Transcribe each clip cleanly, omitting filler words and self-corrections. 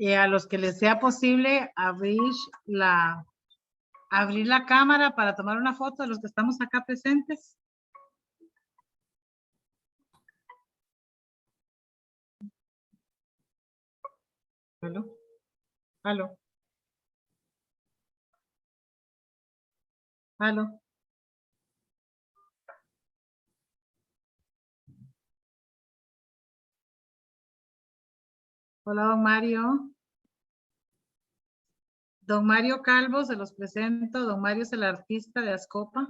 A los que les sea posible abrir la cámara para tomar una foto de los que estamos acá presentes. ¿Aló? ¿Aló? ¿Aló? Hola, don Mario. Don Mario Calvo, se los presento. Don Mario es el artista de Ascopa.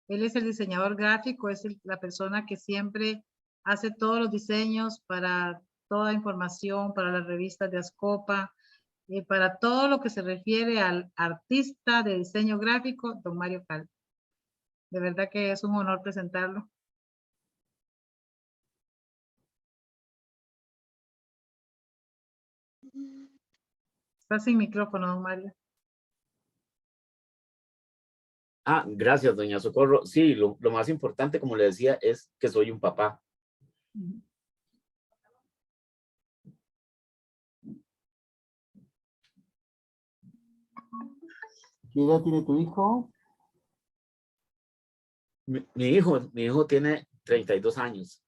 Él es el diseñador gráfico, es la persona que siempre hace todos los diseños para toda información, para las revistas de Ascopa, para todo lo que se refiere al artista de diseño gráfico, don Mario Calvo. De verdad que es un honor presentarlo. Está sin micrófono, don Mario. Gracias, doña Socorro. Sí, lo más importante, como le decía, es que soy un papá. ¿Qué edad tiene tu hijo? Mi hijo tiene 32 años.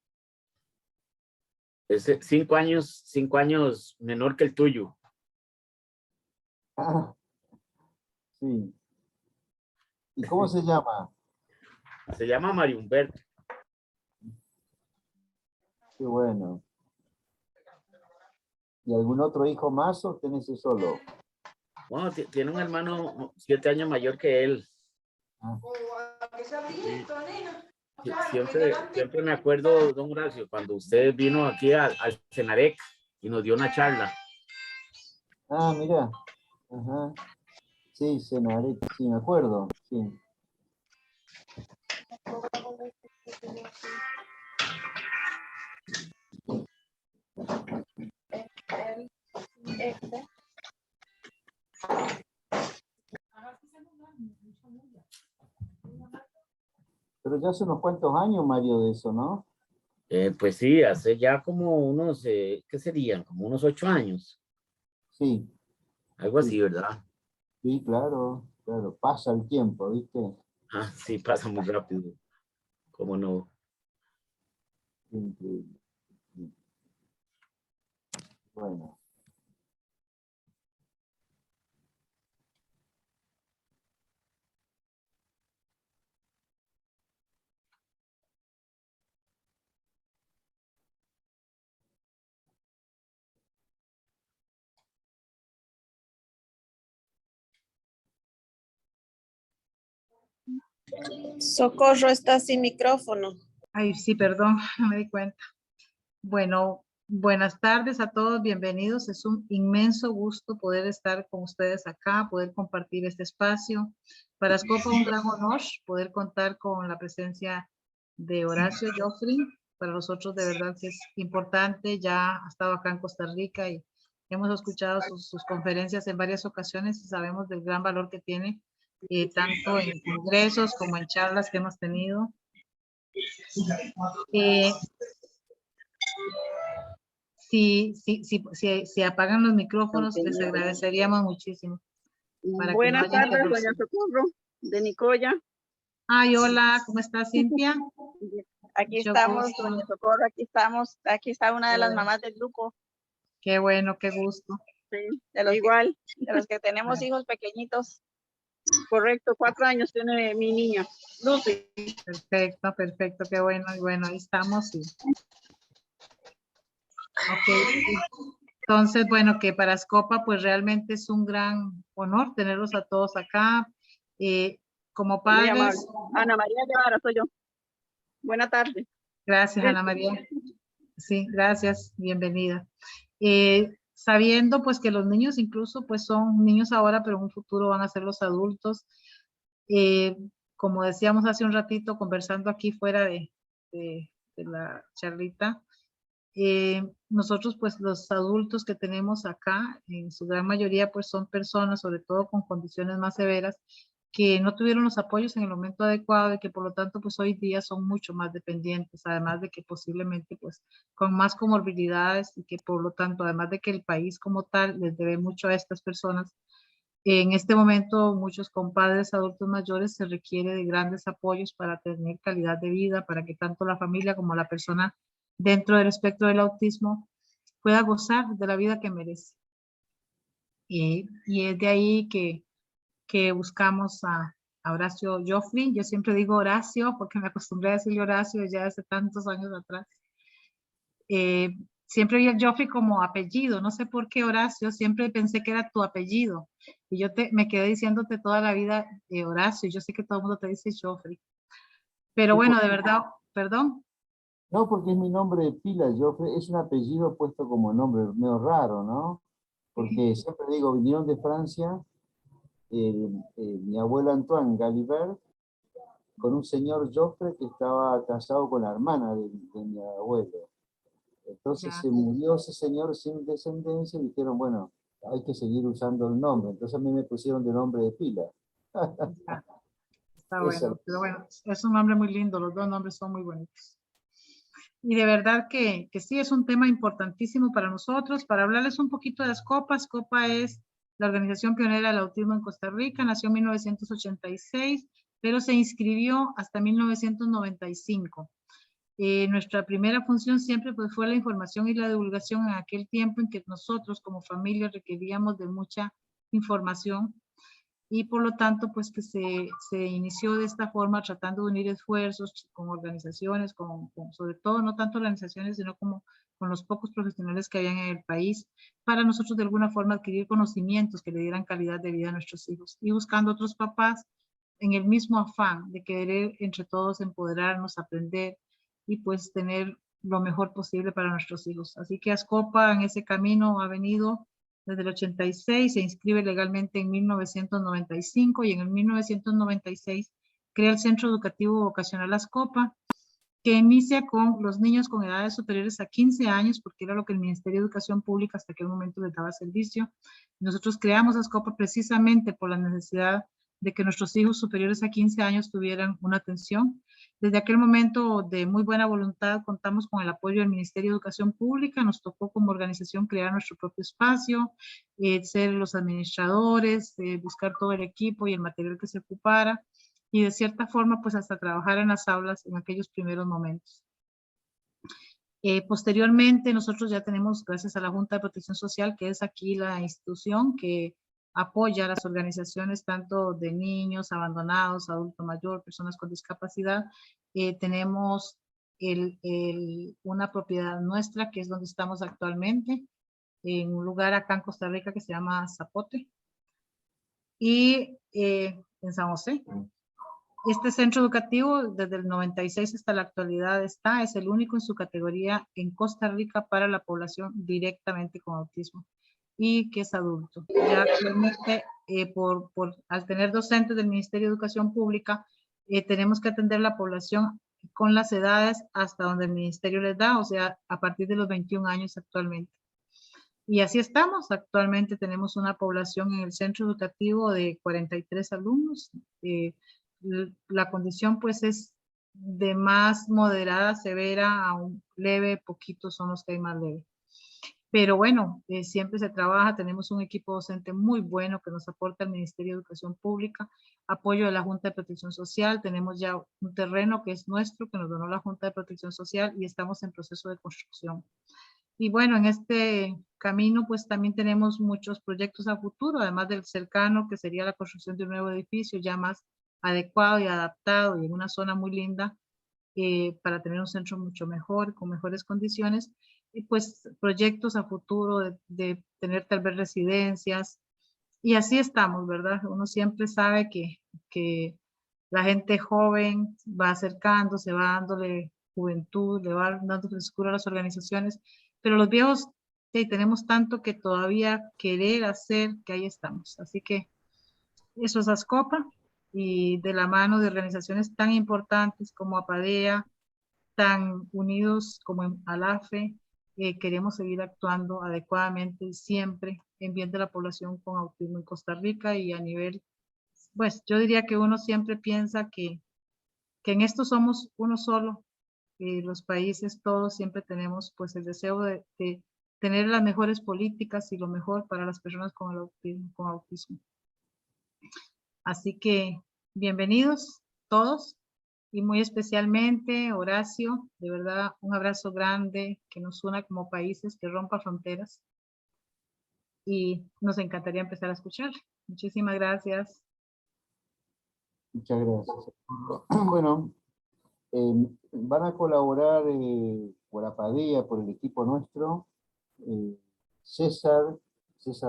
Es 5 años menor que el tuyo. Sí. ¿Y cómo se llama? Se llama Mario Humberto. Qué bueno. ¿Y algún otro hijo más o tenés ese solo? Bueno, tiene un hermano 7 años mayor que él. Siempre me acuerdo, don Horacio, cuando usted vino aquí al Senarec y nos dio una charla. Mira. Ajá. Sí, Senarec, sí, me acuerdo. Sí. Pero ya hace unos cuantos años, Mario, de eso, ¿no? Pues sí, hace ya como unos, ¿qué serían? Como unos 8 años. Sí. Algo así, ¿verdad? Sí, claro, claro. Pasa el tiempo, ¿viste? Sí, pasa muy rápido. ¿Cómo no? Increíble. Bueno. Socorro está sin micrófono. Ay, sí, perdón, no me di cuenta. Bueno, buenas tardes a todos, bienvenidos. Es un inmenso gusto poder estar con ustedes acá, poder compartir este espacio. Para Ascopa un gran honor poder contar con la presencia de Horacio Joffrey. Para nosotros de verdad que es importante, ya ha estado acá en Costa Rica y hemos escuchado sus conferencias en varias ocasiones y sabemos del gran valor que tiene, tanto en congresos como en charlas que hemos tenido. Si apagan los micrófonos, les agradeceríamos muchísimo. Buenas tardes, doña Socorro, de Nicoya. Ay, hola, ¿cómo estás, Cintia? Aquí Mucho estamos, gusto. doña Socorro, aquí estamos. Aquí está una de las Hola. mamás del grupo, Qué bueno, qué gusto. sí, de los que tenemos hijos pequeñitos. Correcto, 4 años tiene mi niña, Lucy. Perfecto, perfecto, qué bueno. Y bueno, ahí estamos. Ok. Entonces, bueno, que para Scopa, pues realmente es un gran honor tenerlos a todos acá. Como Muy amable. padres, Ana María Guevara soy yo. Buena tarde. gracias, Ana María. Sí, gracias, bienvenida. Sabiendo pues que los niños incluso pues son niños ahora, pero en un futuro van a ser los adultos. Eh, Como decíamos hace un ratito, conversando aquí fuera de la charlita, nosotros pues los adultos que tenemos acá, en su gran mayoría pues son personas, sobre todo con condiciones más severas, que no tuvieron los apoyos en el momento adecuado y que por lo tanto pues hoy día son mucho más dependientes, además de que posiblemente pues con más comorbilidades y que por lo tanto además de que el país como tal les debe mucho a estas personas, en este momento muchos compadres adultos mayores se requiere de grandes apoyos para tener calidad de vida, para que tanto la familia como la persona dentro del espectro del autismo pueda gozar de la vida que merece. Y es de ahí que buscamos a Horacio Joffrey. Yo siempre digo Horacio porque me acostumbré a decirle Horacio ya hace tantos años atrás. Siempre vi a Joffrey como apellido, no sé por qué Horacio, siempre pensé que era tu apellido. Y yo me quedé diciéndote toda la vida Horacio, yo sé que todo el mundo te dice Joffrey. Pero Sí, bueno, de verdad, perdón. no, porque es mi nombre de pila, Joffrey, es un apellido puesto como nombre, medio raro, ¿no? Porque siempre digo, vinieron de Francia, mi abuelo Antoine Galibert, con un señor Joffre que estaba casado con la hermana de mi abuelo. Entonces Ya, se murió ese señor sin descendencia y dijeron, bueno, hay que seguir usando el nombre. Entonces a mí me pusieron de nombre de pila. está, está Esa. bueno, pero bueno, es un nombre muy lindo, los dos nombres son muy bonitos. Y de verdad que sí, es un tema importantísimo para nosotros. Para hablarles un poquito de Scopa, Scopa es la organización pionera del autismo en Costa Rica, nació en 1986, pero se inscribió hasta 1995. Nuestra primera función siempre pues, fue la información y la divulgación en aquel tiempo en que nosotros como familia requeríamos de mucha información y por lo tanto pues que se inició de esta forma tratando de unir esfuerzos con organizaciones, sobre todo no tanto organizaciones sino como con los pocos profesionales que habían en el país para nosotros de alguna forma adquirir conocimientos que le dieran calidad de vida a nuestros hijos y buscando otros papás en el mismo afán de querer entre todos empoderarnos, aprender y pues tener lo mejor posible para nuestros hijos. Así que Ascopa en ese camino ha venido desde el 86, se inscribe legalmente en 1995 y en el 1996 crea el Centro Educativo Vocacional Ascopa, que inicia con los niños con edades superiores a 15 años, porque era lo que el Ministerio de Educación Pública hasta aquel momento les daba servicio. Nosotros creamos Ascopa precisamente por la necesidad de que nuestros hijos superiores a 15 años tuvieran una atención. Desde aquel momento de muy buena voluntad contamos con el apoyo del Ministerio de Educación Pública, nos tocó como organización crear nuestro propio espacio, ser los administradores, buscar todo el equipo y el material que se ocupara y de cierta forma pues hasta trabajar en las aulas en aquellos primeros momentos. Posteriormente nosotros ya tenemos, gracias a la Junta de Protección Social, que es aquí la institución que apoya a las organizaciones tanto de niños abandonados, adulto mayor, personas con discapacidad. Tenemos una propiedad nuestra que es donde estamos actualmente, en un lugar acá en Costa Rica que se llama Zapote y en San José. Este centro educativo desde el 96 hasta la actualidad es el único en su categoría en Costa Rica para la población directamente con autismo y que es adulto. Ya actualmente, al tener docentes del Ministerio de Educación Pública, tenemos que atender la población con las edades hasta donde el ministerio les da, o sea, a partir de los 21 años actualmente. Y así estamos. Actualmente tenemos una población en el centro educativo de 43 alumnos. La condición pues es de más moderada, severa a un leve, poquitos son los que hay más leve. Pero bueno, siempre se trabaja, tenemos un equipo docente muy bueno que nos aporta el Ministerio de Educación Pública, apoyo de la Junta de Protección Social, tenemos ya un terreno que es nuestro, que nos donó la Junta de Protección Social y estamos en proceso de construcción. Y bueno, en este camino pues también tenemos muchos proyectos a futuro, además del cercano que sería la construcción de un nuevo edificio ya más adecuado y adaptado y en una zona muy linda para tener un centro mucho mejor, con mejores condiciones, y pues proyectos a futuro de tener tal vez residencias, y así estamos, ¿verdad? Uno siempre sabe que la gente joven va acercándose, va dándole juventud, le va dando frescura a las organizaciones, pero los viejos tenemos tanto que todavía querer hacer que ahí estamos. Así que eso es Ascopa y de la mano de organizaciones tan importantes como APADEA, tan unidos como en ALAFE, queremos seguir actuando adecuadamente siempre en bien de la población con autismo en Costa Rica y a nivel, pues yo diría que uno siempre piensa que en esto somos uno solo, los países todos siempre tenemos pues el deseo de tener las mejores políticas y lo mejor para las personas con el autismo, con autismo. Así que bienvenidos todos y muy especialmente Horacio, de verdad un abrazo grande que nos una como países, que rompa fronteras y nos encantaría empezar a escuchar. Muchísimas gracias. Muchas gracias. Bueno, van a colaborar por APADEA, por el equipo nuestro, eh, César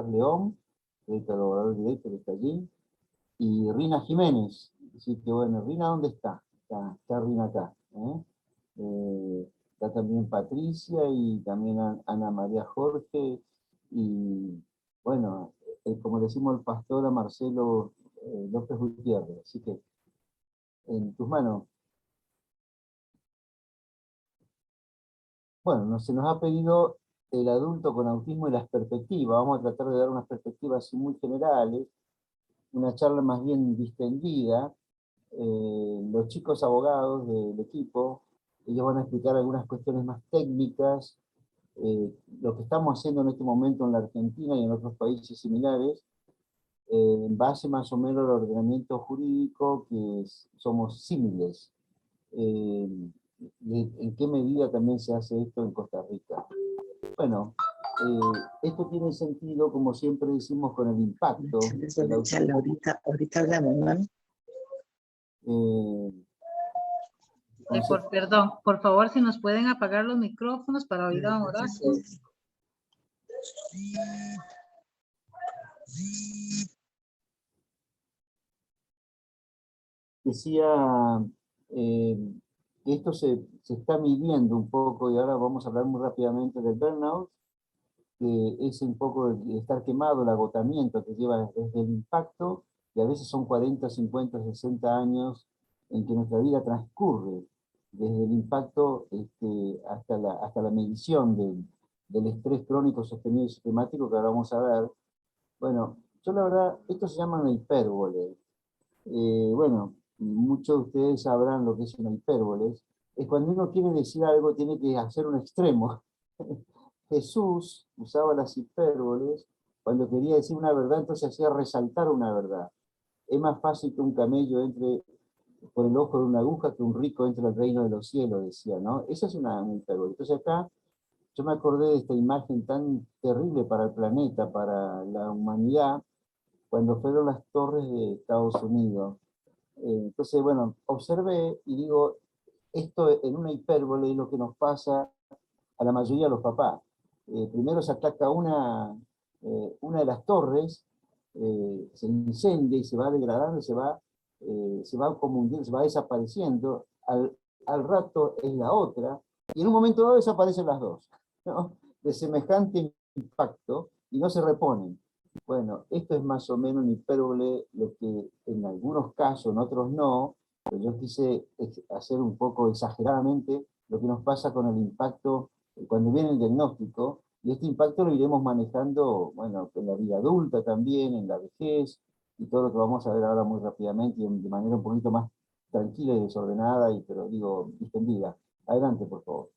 León, el colaborador directo que está allí, y Rina Jiménez. Así que bueno, Rina, ¿dónde está? Está Rina acá. Está también Patricia y también Ana María Jorge, y bueno, como le decimos el pastor a Marcelo López Gutiérrez. Así que en tus manos. Bueno, se nos ha pedido el adulto con autismo y las perspectivas. Vamos a tratar de dar unas perspectivas así muy generales, una charla más bien distendida. Los chicos abogados del equipo, ellos van a explicar algunas cuestiones más técnicas, lo que estamos haciendo en este momento en la Argentina y en otros países similares, en base más o menos al ordenamiento jurídico que somos símiles. ¿En qué medida también se hace esto en Costa Rica? Bueno, esto tiene sentido, como siempre decimos, con el impacto. Ahorita hablamos, ¿no? Perdón, por favor, si nos pueden apagar los micrófonos para oír a Horacio. Decía que esto se está midiendo un poco, y ahora vamos a hablar muy rápidamente del burnout, que es un poco el estar quemado, el agotamiento que lleva desde el impacto, que a veces son 40, 50, 60 años en que nuestra vida transcurre, desde el impacto hasta la medición del estrés crónico sostenido y sistemático, que ahora vamos a ver. Bueno, yo la verdad, esto se llama una hipérbole. Bueno, muchos de ustedes sabrán lo que es una hipérbole. Es cuando uno quiere decir algo, tiene que hacer un extremo. Jesús usaba las hipérboles cuando quería decir una verdad, entonces hacía resaltar una verdad. Es más fácil que un camello entre por el ojo de una aguja que un rico entre al reino de los cielos, decía, ¿no? Esa es una hipérbole. Entonces acá yo me acordé de esta imagen tan terrible para el planeta, para la humanidad, cuando fueron las torres de Estados Unidos. Entonces, bueno, observé y digo, esto en una hipérbole es lo que nos pasa a la mayoría de los papás. Primero se ataca una de las torres, se incendia y se va degradando, se va como hundiendo, se va desapareciendo. Al rato es la otra, y en un momento dado desaparecen las dos, ¿no? De semejante impacto, y no se reponen. Bueno, esto es más o menos un hipérbole, lo que en algunos casos, en otros no, pero yo quise hacer un poco exageradamente lo que nos pasa con el impacto cuando viene el diagnóstico, y este impacto lo iremos manejando, bueno, en la vida adulta también, en la vejez, y todo lo que vamos a ver ahora muy rápidamente y de manera un poquito más tranquila y desordenada, pero digo, distendida. Adelante, por favor.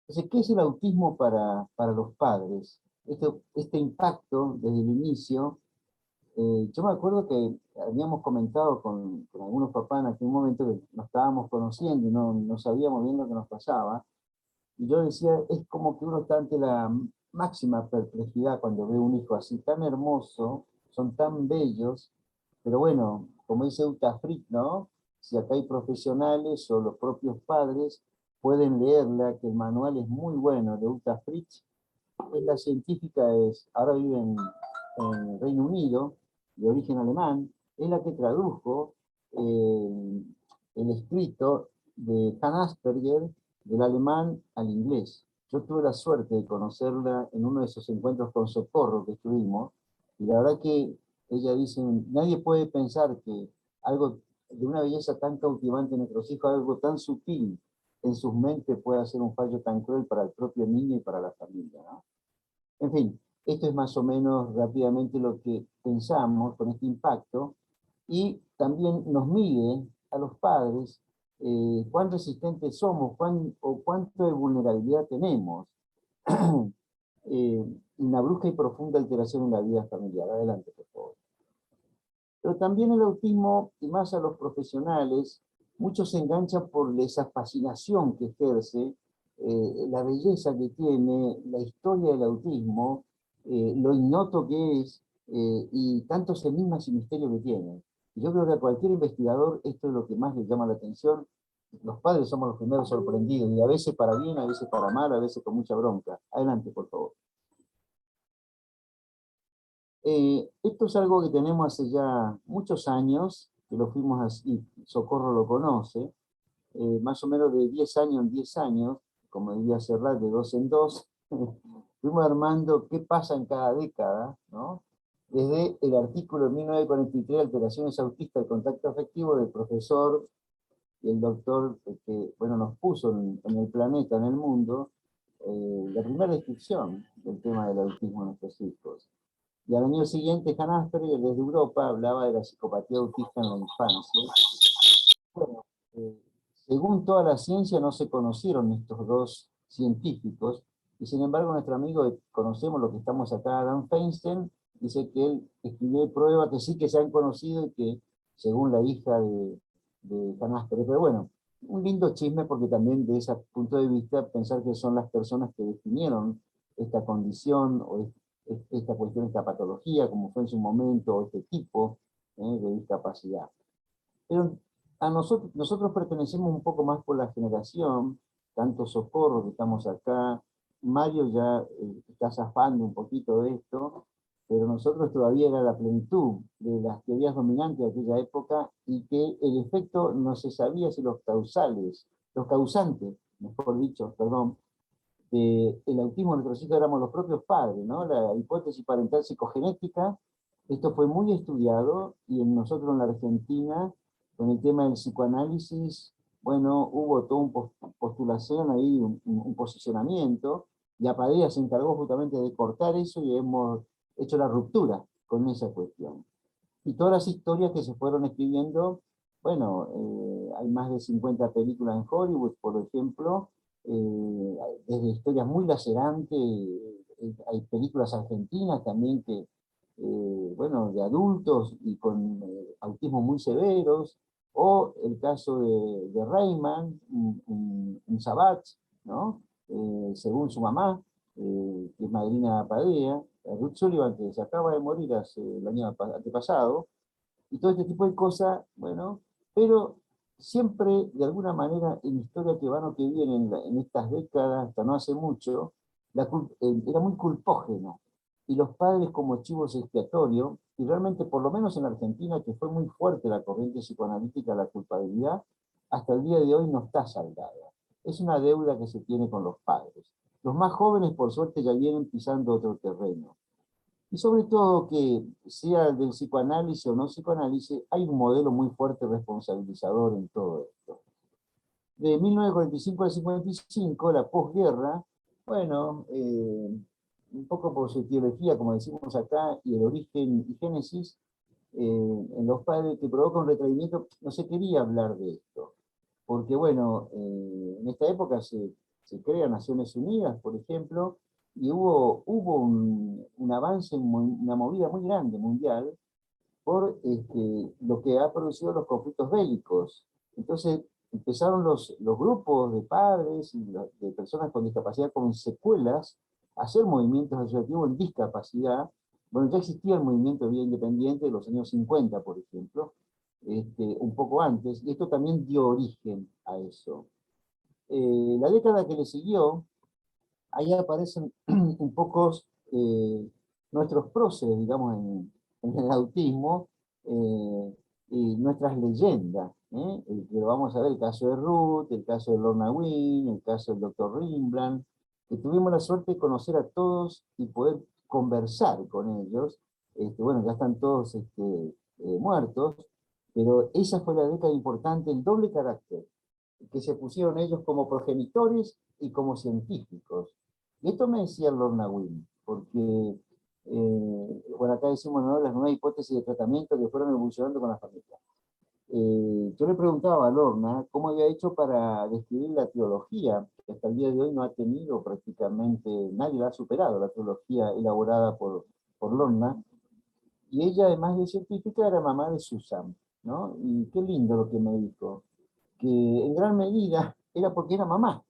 Entonces, ¿qué es el autismo para los padres? Este impacto desde el inicio. Yo me acuerdo que habíamos comentado con algunos papás en aquel momento que nos estábamos conociendo y no sabíamos bien lo que nos pasaba. Y yo decía, es como que uno está ante la máxima perplejidad cuando ve un hijo así tan hermoso, son tan bellos, pero bueno, como dice Uta Frick, ¿no? Si acá hay profesionales o los propios padres pueden leerla, que el manual es muy bueno de Uta Frick, es la científica, ahora vive en Reino Unido, de origen alemán, es la que tradujo el escrito de Hans Asperger del alemán al inglés. Yo tuve la suerte de conocerla en uno de esos encuentros con Socorro que estuvimos, y la verdad que ella dice, nadie puede pensar que algo de una belleza tan cautivante en nuestros hijos, algo tan sutil en sus mentes puede hacer un fallo tan cruel para el propio niño y para la familia, ¿no? En fin, esto es más o menos rápidamente lo que pensamos con este impacto, y también nos mide a los padres cuán resistentes somos, o cuánto de vulnerabilidad tenemos. Una brusca y profunda alteración en la vida familiar. Adelante, por favor. Pero también el autismo, y más a los profesionales, muchos se enganchan por esa fascinación que ejerce, la belleza que tiene, la historia del autismo, lo ignoto que es, y tantos enigmas y misterios que tiene. Y yo creo que a cualquier investigador esto es lo que más le llama la atención. Los padres somos los primeros sorprendidos, y a veces para bien, a veces para mal, a veces con mucha bronca. Adelante, por favor. Esto es algo que tenemos hace ya muchos años, que lo fuimos así, Socorro lo conoce, más o menos de 10 años en 10 años, como diría Serrat, de 2 en 2, fuimos armando qué pasa en cada década, ¿no? Desde el artículo de 1943, Alteraciones autistas del contacto afectivo, del profesor y el doctor que bueno, nos puso en el planeta, en el mundo, la primera descripción del tema del autismo en nuestros hijos. Y al año siguiente, Hans Asperger, desde Europa, hablaba de la psicopatía autista en la infancia. Bueno, según toda la ciencia, no se conocieron estos dos científicos, y sin embargo, nuestro amigo, conocemos lo que estamos acá, Adam Feinstein, dice que él escribió pruebas que sí que se han conocido, y que, según la hija de Hans Asperger, pero bueno, un lindo chisme, porque también de ese punto de vista, pensar que son las personas que definieron esta condición, o esta cuestión, esta patología, como fue en su momento, este tipo de discapacidad. Pero a nosotros pertenecemos un poco más por la generación, tanto Socorro, que estamos acá, Mario ya está zafando un poquito de esto, pero nosotros todavía era la plenitud de las teorías dominantes de aquella época, y que el efecto no se sabía si los causantes, mejor dicho, perdón, el autismo de nuestros hijos éramos los propios padres, ¿no? La hipótesis parental psicogenética, esto fue muy estudiado, y en nosotros en la Argentina, con el tema del psicoanálisis, bueno, hubo toda una postulación ahí, un posicionamiento, y Apadea se encargó justamente de cortar eso, y hemos hecho la ruptura con esa cuestión. Y todas las historias que se fueron escribiendo, bueno, hay más de 50 películas en Hollywood, por ejemplo, desde historias muy lacerantes, hay películas argentinas también que, bueno, de adultos y con autismo muy severos, o el caso de Rayman, un Sabat, ¿no? Según su mamá, que es madrina de Padea, Ruth Sullivan, que se acaba de morir el año antepasado, y todo este tipo de cosas, bueno, pero siempre, de alguna manera, en la historia que van o que viene en estas décadas, hasta no hace mucho, era muy culpógeno, y los padres como chivos expiatorios, y realmente, por lo menos en Argentina, que fue muy fuerte la corriente psicoanalítica, la culpabilidad, hasta el día de hoy no está saldada. Es una deuda que se tiene con los padres. Los más jóvenes, por suerte, ya vienen pisando otro terreno. Y sobre todo, que sea del psicoanálisis o no psicoanálisis, hay un modelo muy fuerte responsabilizador en todo esto. De 1945 al 55, la posguerra, bueno, un poco por su etiología, como decimos acá, y el origen y génesis, en los padres, que provoca un retraimiento, no se quería hablar de esto. Porque bueno, en esta época se crea Naciones Unidas, por ejemplo, y hubo un avance, una movida muy grande mundial por lo que ha producido los conflictos bélicos. Entonces empezaron los grupos de padres y de personas con discapacidad con secuelas a hacer movimientos asociativos en discapacidad. Bueno, ya existía el movimiento de vida independiente de los años 50, por ejemplo, un poco antes, y esto también dio origen a eso. La década que le siguió, ahí aparecen un poco nuestros próceres, digamos, en el autismo, y nuestras leyendas, que vamos a ver el caso de Ruth, el caso de Lorna Wynne, el caso del Dr. Rimbrand, que tuvimos la suerte de conocer a todos y poder conversar con ellos. Bueno, ya están todos muertos, pero esa fue la década importante, el doble carácter que se pusieron ellos como progenitores y como científicos. Y esto me decía Lorna Wynne, porque, bueno, acá decimos, ¿no?, las nuevas hipótesis de tratamiento que fueron evolucionando con la familia. Yo le preguntaba a Lorna cómo había hecho para describir la teología, que hasta el día de hoy no ha tenido prácticamente, nadie la ha superado, la teología elaborada por Lorna, y ella, además de científica, era mamá de Susan, ¿no? Y qué lindo lo que me dijo, que en gran medida era porque era mamá.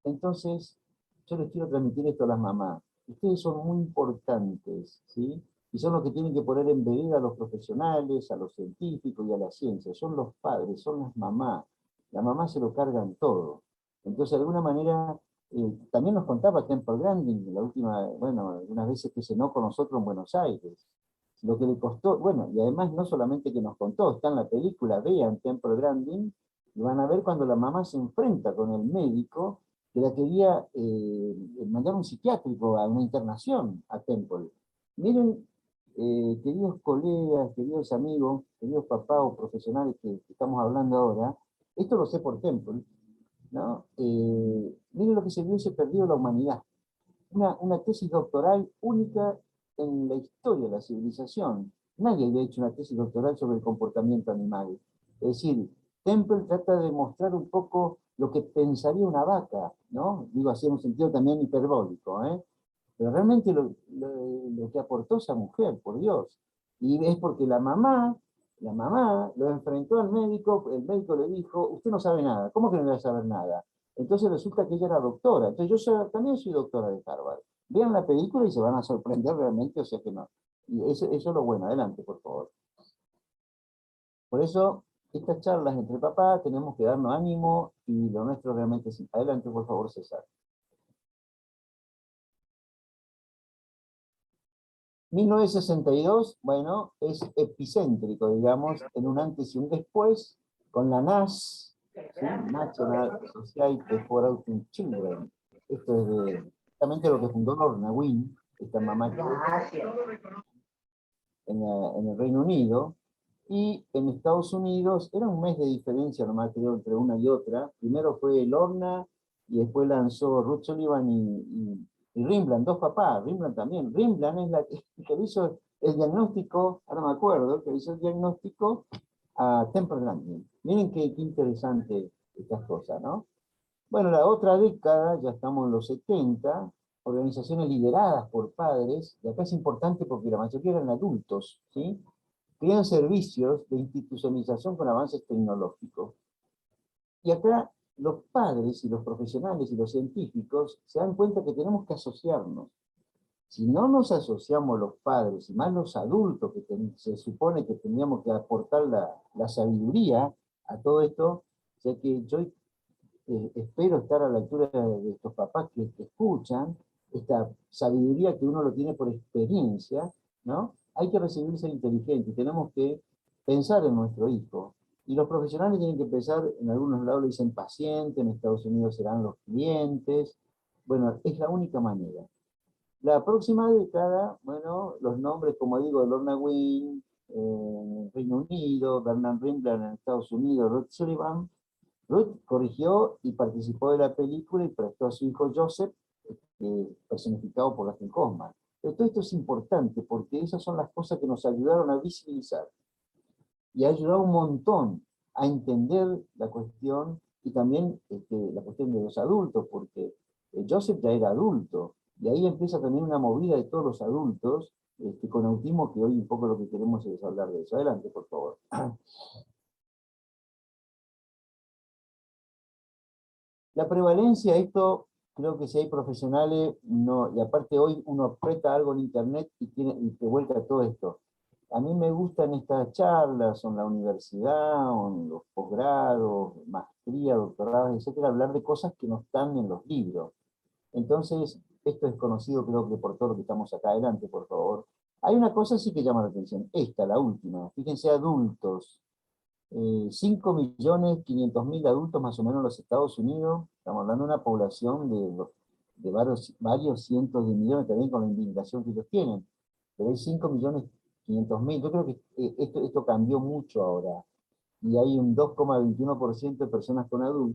Entonces, yo les quiero transmitir esto a las mamás. Ustedes son muy importantes, ¿sí? Y son los que tienen que poner en vereda a los profesionales, a los científicos y a la ciencia. Son los padres, son las mamás. Las mamás se lo cargan todo. Entonces, de alguna manera, también nos contaba Temple Grandin, la última, bueno, algunas veces que cenó con nosotros en Buenos Aires. Lo que le costó, bueno, y además no solamente que nos contó, está en la película, vean Temple Grandin, y van a ver cuando la mamá se enfrenta con el médico que la quería mandar a un psiquiátrico, a una internación, a Temple. Miren, queridos colegas, queridos amigos, queridos papás o profesionales que estamos hablando ahora, esto lo sé por Temple, ¿no? Miren lo que se vio y se perdió la humanidad. Una tesis doctoral única en la historia de la civilización. Nadie había hecho una tesis doctoral sobre el comportamiento animal. Es decir, Temple trata de mostrar un poco lo que pensaría una vaca, ¿no? Digo así en un sentido también hiperbólico, ¿eh? Pero realmente lo que aportó esa mujer, por Dios. Y es porque la mamá lo enfrentó al médico, el médico le dijo, usted no sabe nada, ¿cómo que no va a saber nada? Entonces resulta que ella era doctora, entonces también soy doctora de Harvard. Vean la película y se van a sorprender realmente, o sea que no. Y eso es lo bueno, adelante, por favor. Por eso, estas charlas entre papás tenemos que darnos ánimo y lo nuestro realmente es... Adelante, por favor, César. 1962, bueno, es epicéntrico, digamos, en un antes y un después, con la NAS, ¿sí? National Society for Autism Children. Esto es justamente lo que fundó Lorna Wynne, esta mamá en el Reino Unido, y en Estados Unidos, era un mes de diferencia nomás creo entre una y otra. Primero fue Lorna, y después lanzó Ruth Sullivan y Rimbrand, dos papás, Rimbrand también. Rimbrand es la que hizo el diagnóstico, ahora me acuerdo, que hizo el diagnóstico a Temple Grandin. Miren qué interesante estas cosas, ¿no? Bueno, la otra década, ya estamos en los 70, organizaciones lideradas por padres, y acá es importante porque la mayoría eran adultos, ¿sí? Crean servicios de institucionalización con avances tecnológicos. Y acá los padres y los profesionales y los científicos se dan cuenta que tenemos que asociarnos. Si no nos asociamos los padres, y más los adultos, que se supone que teníamos que aportar la sabiduría a todo esto, o sea que yo espero estar a la altura de estos papás que escuchan, esta sabiduría que uno lo tiene por experiencia, ¿no? Hay que recibir ser inteligente, tenemos que pensar en nuestro hijo. Y los profesionales tienen que pensar, en algunos lados le dicen paciente, en Estados Unidos serán los clientes. Bueno, es la única manera. La próxima década, bueno, los nombres, como digo, de Lorna Wynne en Reino Unido, Bernard Rimbrand en Estados Unidos, Ruth Sullivan. Ruth corrigió y participó de la película y prestó a su hijo Joseph, personificado por Dustin Hoffman. Pero todo esto es importante porque esas son las cosas que nos ayudaron a visibilizar y ha ayudado un montón a entender la cuestión y también la cuestión de los adultos, porque Joseph ya era adulto, y ahí empieza también una movida de todos los adultos con autismo, que hoy un poco lo que queremos es hablar de eso. Adelante, por favor. La prevalencia, esto creo que si hay profesionales, no, y aparte hoy uno aprieta algo en internet y te vuelca todo esto. A mí me gustan estas charlas, o en la universidad, o en los posgrados, maestría, doctorados, etcétera, hablar de cosas que no están en los libros. Entonces, esto es conocido creo que por todo lo que estamos acá. Adelante, por favor. Hay una cosa sí que llama la atención, esta, la última. Fíjense, adultos. 5.500.000 adultos más o menos en los Estados Unidos. Estamos hablando de una población de varios cientos de millones, también con la inmigración que ellos tienen. Pero hay 5.500.000. Yo creo que esto cambió mucho ahora. Y hay un 2,21% de personas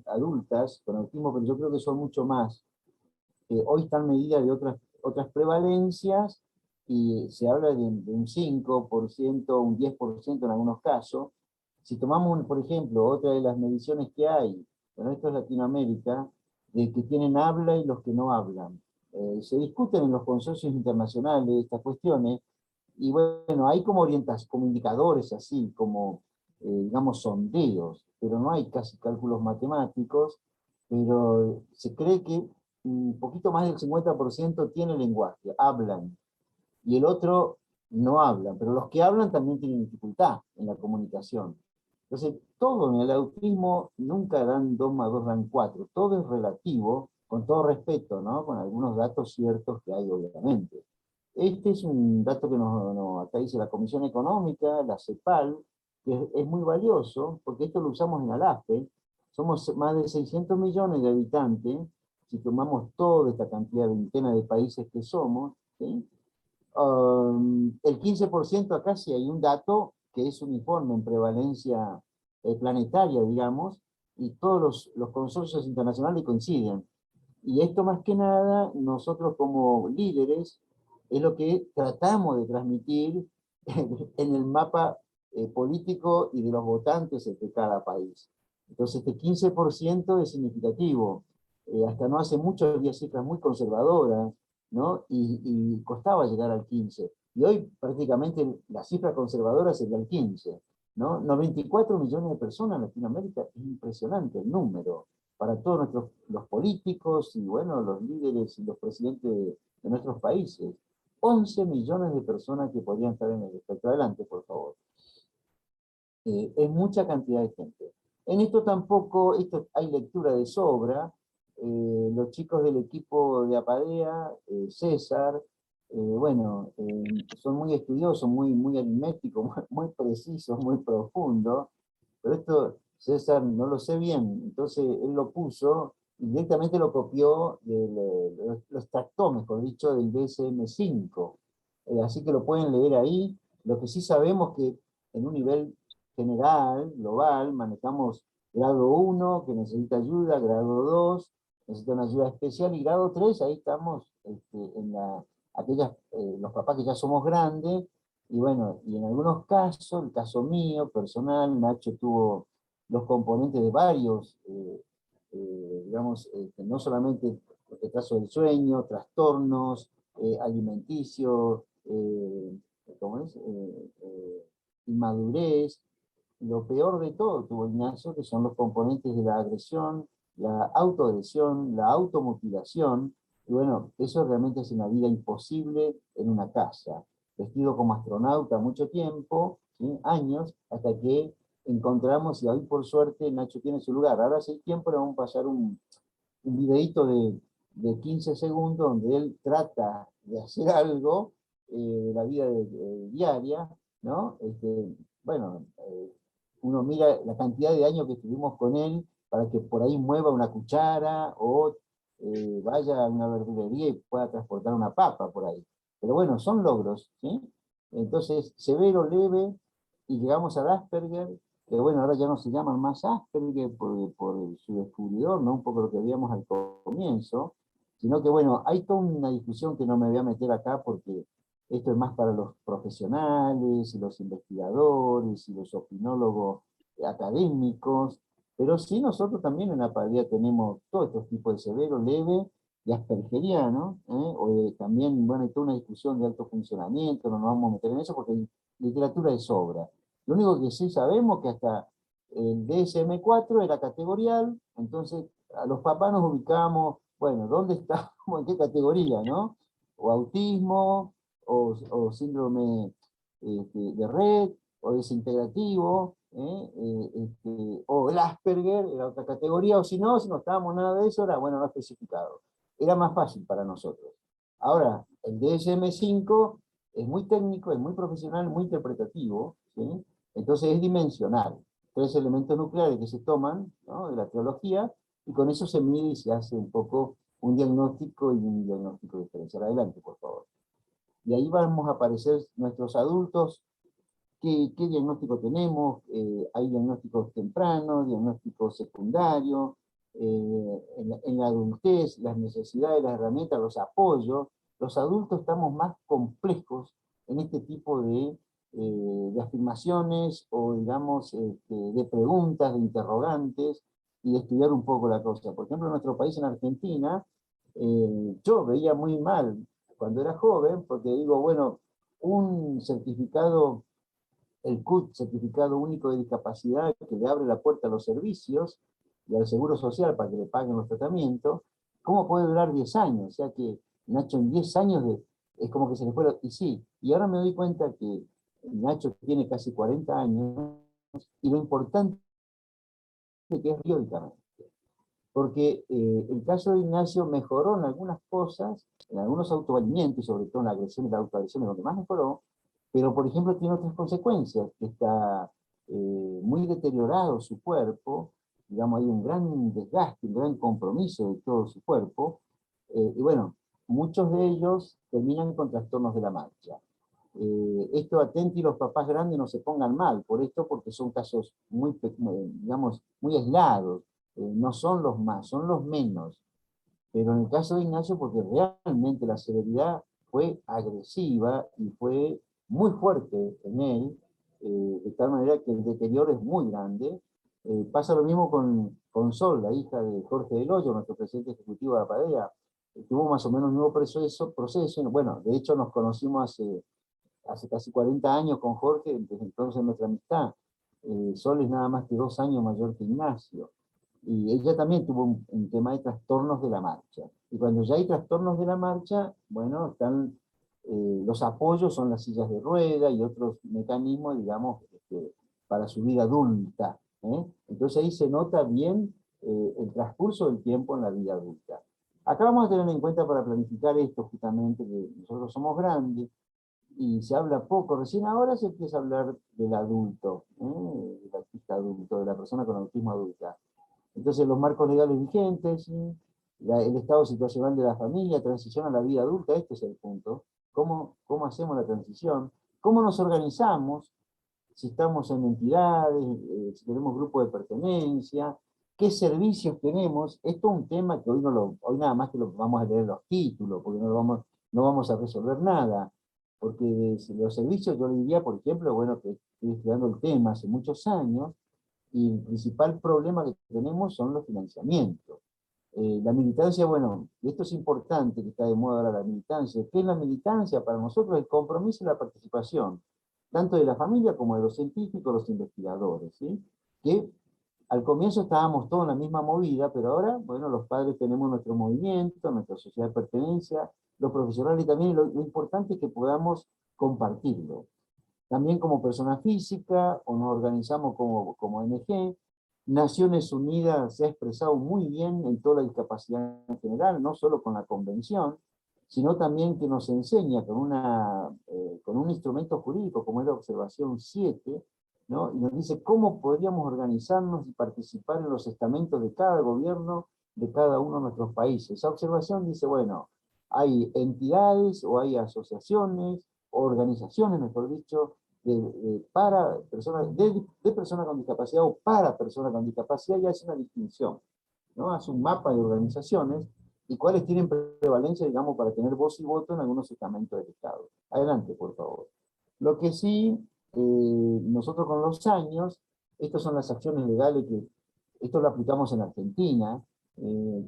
adultas con autismo, pero yo creo que son mucho más. Hoy están medidas de otras prevalencias y se habla de un 5%, un 10% en algunos casos. Si tomamos, por ejemplo, otra de las mediciones que hay, bueno, esto es Latinoamérica, de que tienen habla y los que no hablan. Se discuten en los consorcios internacionales estas cuestiones, y bueno, hay como como indicadores así, como, digamos, sondeos, pero no hay casi cálculos matemáticos, pero se cree que un poquito más del 50% tiene lenguaje, hablan, y el otro no hablan, pero los que hablan también tienen dificultad en la comunicación. Entonces, todo en el autismo nunca dan 2 más 2 dan 4, todo es relativo, con todo respeto, ¿no? Con algunos datos ciertos que hay, obviamente. Este es un dato que acá dice la Comisión Económica, la CEPAL, que es muy valioso, porque esto lo usamos en ALAFE. Somos más de 600 millones de habitantes, si tomamos toda esta cantidad de veintena de países que somos, ¿sí? El 15% acá sí hay un dato que es uniforme en prevalencia planetaria, digamos, y todos los consorcios internacionales coinciden. Y esto más que nada, nosotros como líderes, es lo que tratamos de transmitir en el mapa político y de los votantes de cada país. Entonces este 15% es significativo. Hasta no hace mucho había cifras muy conservadoras, ¿no? Y costaba llegar al 15. Y hoy prácticamente la cifra conservadora sería el 15, ¿no? 94 millones de personas en Latinoamérica, es impresionante el número para todos los políticos y bueno, los líderes y los presidentes de nuestros países. 11 millones de personas que podrían estar en el espectro. Adelante, por favor. Es mucha cantidad de gente. En esto tampoco, hay lectura de sobra. Los chicos del equipo de Apadea, César, bueno, son muy estudiosos, muy aritméticos, muy precisos, muy profundos, pero esto César no lo sé bien, entonces él lo puso y directamente lo copió lo extractó, mejor dicho, del DSM-5. Así que lo pueden leer ahí. Lo que sí sabemos que en un nivel general, global, manejamos grado 1, que necesita ayuda, grado 2, necesita una ayuda especial, y grado 3, ahí estamos en los papás que ya somos grandes, y bueno, y en algunos casos, el caso mío, personal, Nacho tuvo los componentes de varios, digamos, no solamente retraso del sueño, trastornos alimenticios, ¿cómo es? Inmadurez. Lo peor de todo tuvo Ignacio, que son los componentes de la agresión, la autoagresión, la automutilación, y bueno, eso realmente es una vida imposible en una casa, vestido como astronauta mucho tiempo, ¿sí? Años, hasta que encontramos, y hoy por suerte Nacho tiene su lugar. Ahora hace tiempo le vamos a pasar un videíto de 15 segundos donde él trata de hacer algo de la vida diaria, ¿no? Bueno, uno mira la cantidad de años que estuvimos con él para que por ahí mueva una cuchara o vaya a una verdulería y pueda transportar una papa por ahí. Pero bueno, son logros, ¿sí? Entonces, severo, leve, y llegamos al Asperger, que bueno, ahora ya no se llaman más Asperger por su descubridor, ¿no? Un poco lo que veíamos al comienzo, sino que bueno, hay toda una discusión que no me voy a meter acá porque esto es más para los profesionales, y los investigadores, y los opinólogos académicos, Pero sí nosotros también en la pediatría tenemos todos estos tipos de severo, leve y aspergeriano, también, bueno, hay toda una discusión de alto funcionamiento, no nos vamos a meter en eso porque hay literatura de sobra. Lo único que sí sabemos que hasta el DSM-4 era categorial, entonces a los papás nos ubicamos, bueno, ¿dónde estamos? ¿En qué categoría, no? O autismo, o síndrome de Rett, o desintegrativo, o el Asperger, era otra categoría, o si no estábamos nada de eso, era, bueno, no especificado. Era más fácil para nosotros. Ahora, el DSM-5 es muy técnico, es muy profesional, muy interpretativo, ¿sí? Entonces es dimensional. 3 elementos nucleares que se toman, ¿no?, de la teología, y con eso se mide y se hace un poco un diagnóstico y un diagnóstico diferencial. Adelante, por favor. Y ahí vamos a aparecer nuestros adultos, qué diagnóstico tenemos, hay diagnósticos tempranos, diagnósticos secundarios, en la adultez, las necesidades, las herramientas, los apoyos. Los adultos estamos más complejos en este tipo de afirmaciones o, digamos, de preguntas, de interrogantes, y de estudiar un poco la cosa. Por ejemplo, en nuestro país, en Argentina, yo veía muy mal cuando era joven, porque digo, bueno, un certificado, el CUT, Certificado Único de Discapacidad, que le abre la puerta a los servicios y al Seguro Social para que le paguen los tratamientos, ¿cómo puede durar 10 años? O sea que, Nacho, en 10 años es como que se le fue... Y sí, y ahora me doy cuenta que Nacho tiene casi 40 años, y lo importante es que es periódicamente. Porque el caso de Ignacio mejoró en algunas cosas, en algunos autovalimientos, y sobre todo en la agresión y la autoagresión es donde más mejoró, pero por ejemplo tiene otras consecuencias, que está muy deteriorado su cuerpo, digamos, hay un gran desgaste, un gran compromiso de todo su cuerpo, y bueno, muchos de ellos terminan con trastornos de la marcha. Esto atenti, los papás grandes no se pongan mal por esto, porque son casos muy, digamos, muy aislados, no son los más, son los menos. Pero en el caso de Ignacio, porque realmente la severidad fue agresiva y fue muy fuerte en él, de tal manera que el deterioro es muy grande. Pasa lo mismo con Sol, la hija de Jorge Del Hoyo, nuestro presidente ejecutivo de la PADEA. Tuvo más o menos un nuevo proceso. Bueno, de hecho nos conocimos hace casi 40 años con Jorge, desde entonces nuestra amistad. Sol es nada más que 2 años mayor que Ignacio. Y ella también tuvo un tema de trastornos de la marcha. Y cuando ya hay trastornos de la marcha, bueno, están los apoyos, son las sillas de rueda y otros mecanismos, digamos, para su vida adulta. Entonces ahí se nota bien el transcurso del tiempo en la vida adulta. Acá vamos a tener en cuenta para planificar esto justamente, que nosotros somos grandes, y se habla poco, recién ahora se empieza a hablar del adulto, del autista adulto, de la persona con autismo adulta. Entonces los marcos legales vigentes, el estado situacional de la familia, transición a la vida adulta, este es el punto. ¿Cómo hacemos la transición? ¿Cómo nos organizamos? Si estamos en entidades, si tenemos grupos de pertenencia, qué servicios tenemos. Esto es un tema que hoy nada más que lo vamos a leer los títulos, porque no vamos a resolver nada. Porque los servicios, yo le diría, por ejemplo, bueno, que estoy estudiando el tema hace muchos años, y el principal problema que tenemos son los financiamientos. La militancia, bueno, y esto es importante, que está de moda ahora la militancia. ¿Qué es la militancia? Para nosotros el compromiso y la participación, tanto de la familia como de los científicos, los investigadores, ¿sí? Que al comienzo estábamos todos en la misma movida, pero ahora, bueno, los padres tenemos nuestro movimiento, nuestra sociedad de pertenencia, los profesionales también, lo importante es que podamos compartirlo. También como persona física, o nos organizamos como ONG. Naciones Unidas se ha expresado muy bien en toda la discapacidad en general, no solo con la convención, sino también que nos enseña con un instrumento jurídico como es la observación 7, ¿no? Y nos dice cómo podríamos organizarnos y participar en los estamentos de cada gobierno de cada uno de nuestros países. Esa observación dice, bueno, hay entidades o hay asociaciones, o organizaciones, mejor dicho, para personas, de personas con discapacidad o para personas con discapacidad, y hace una distinción, ¿no? Hace un mapa de organizaciones y cuáles tienen prevalencia, digamos, para tener voz y voto en algunos estamentos del Estado. Adelante, por favor. Lo que sí, nosotros con los años, estas son las acciones legales que Esto lo aplicamos en Argentina,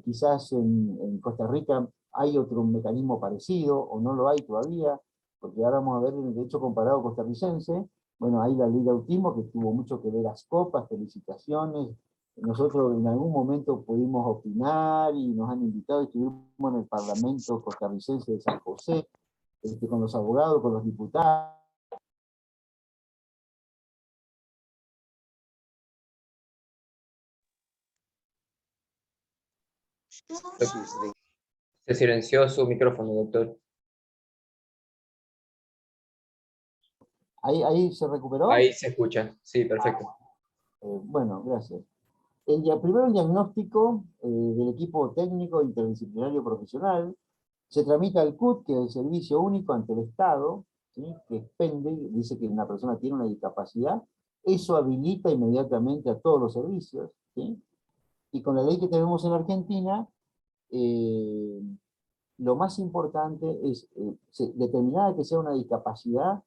quizás en Costa Rica hay otro mecanismo parecido, o no lo hay todavía, porque ahora vamos a ver el derecho comparado costarricense. Bueno, hay la ley de autismo que tuvo mucho que ver, las copas, felicitaciones. Nosotros en algún momento pudimos opinar y nos han invitado, estuvimos en el Parlamento costarricense de San José, con los abogados, con los diputados. Se silenció su micrófono, doctor. ¿Ahí se recuperó? Ahí se escucha, sí, perfecto. Bueno, gracias. Primero el diagnóstico del equipo técnico interdisciplinario profesional. Se tramita al CUT, que es el Servicio Único ante el Estado, ¿sí? Que expende, dice que una persona tiene una discapacidad. Eso habilita inmediatamente a todos los servicios, ¿sí? Y con la ley que tenemos en Argentina, lo más importante es, determinada que sea una discapacidad,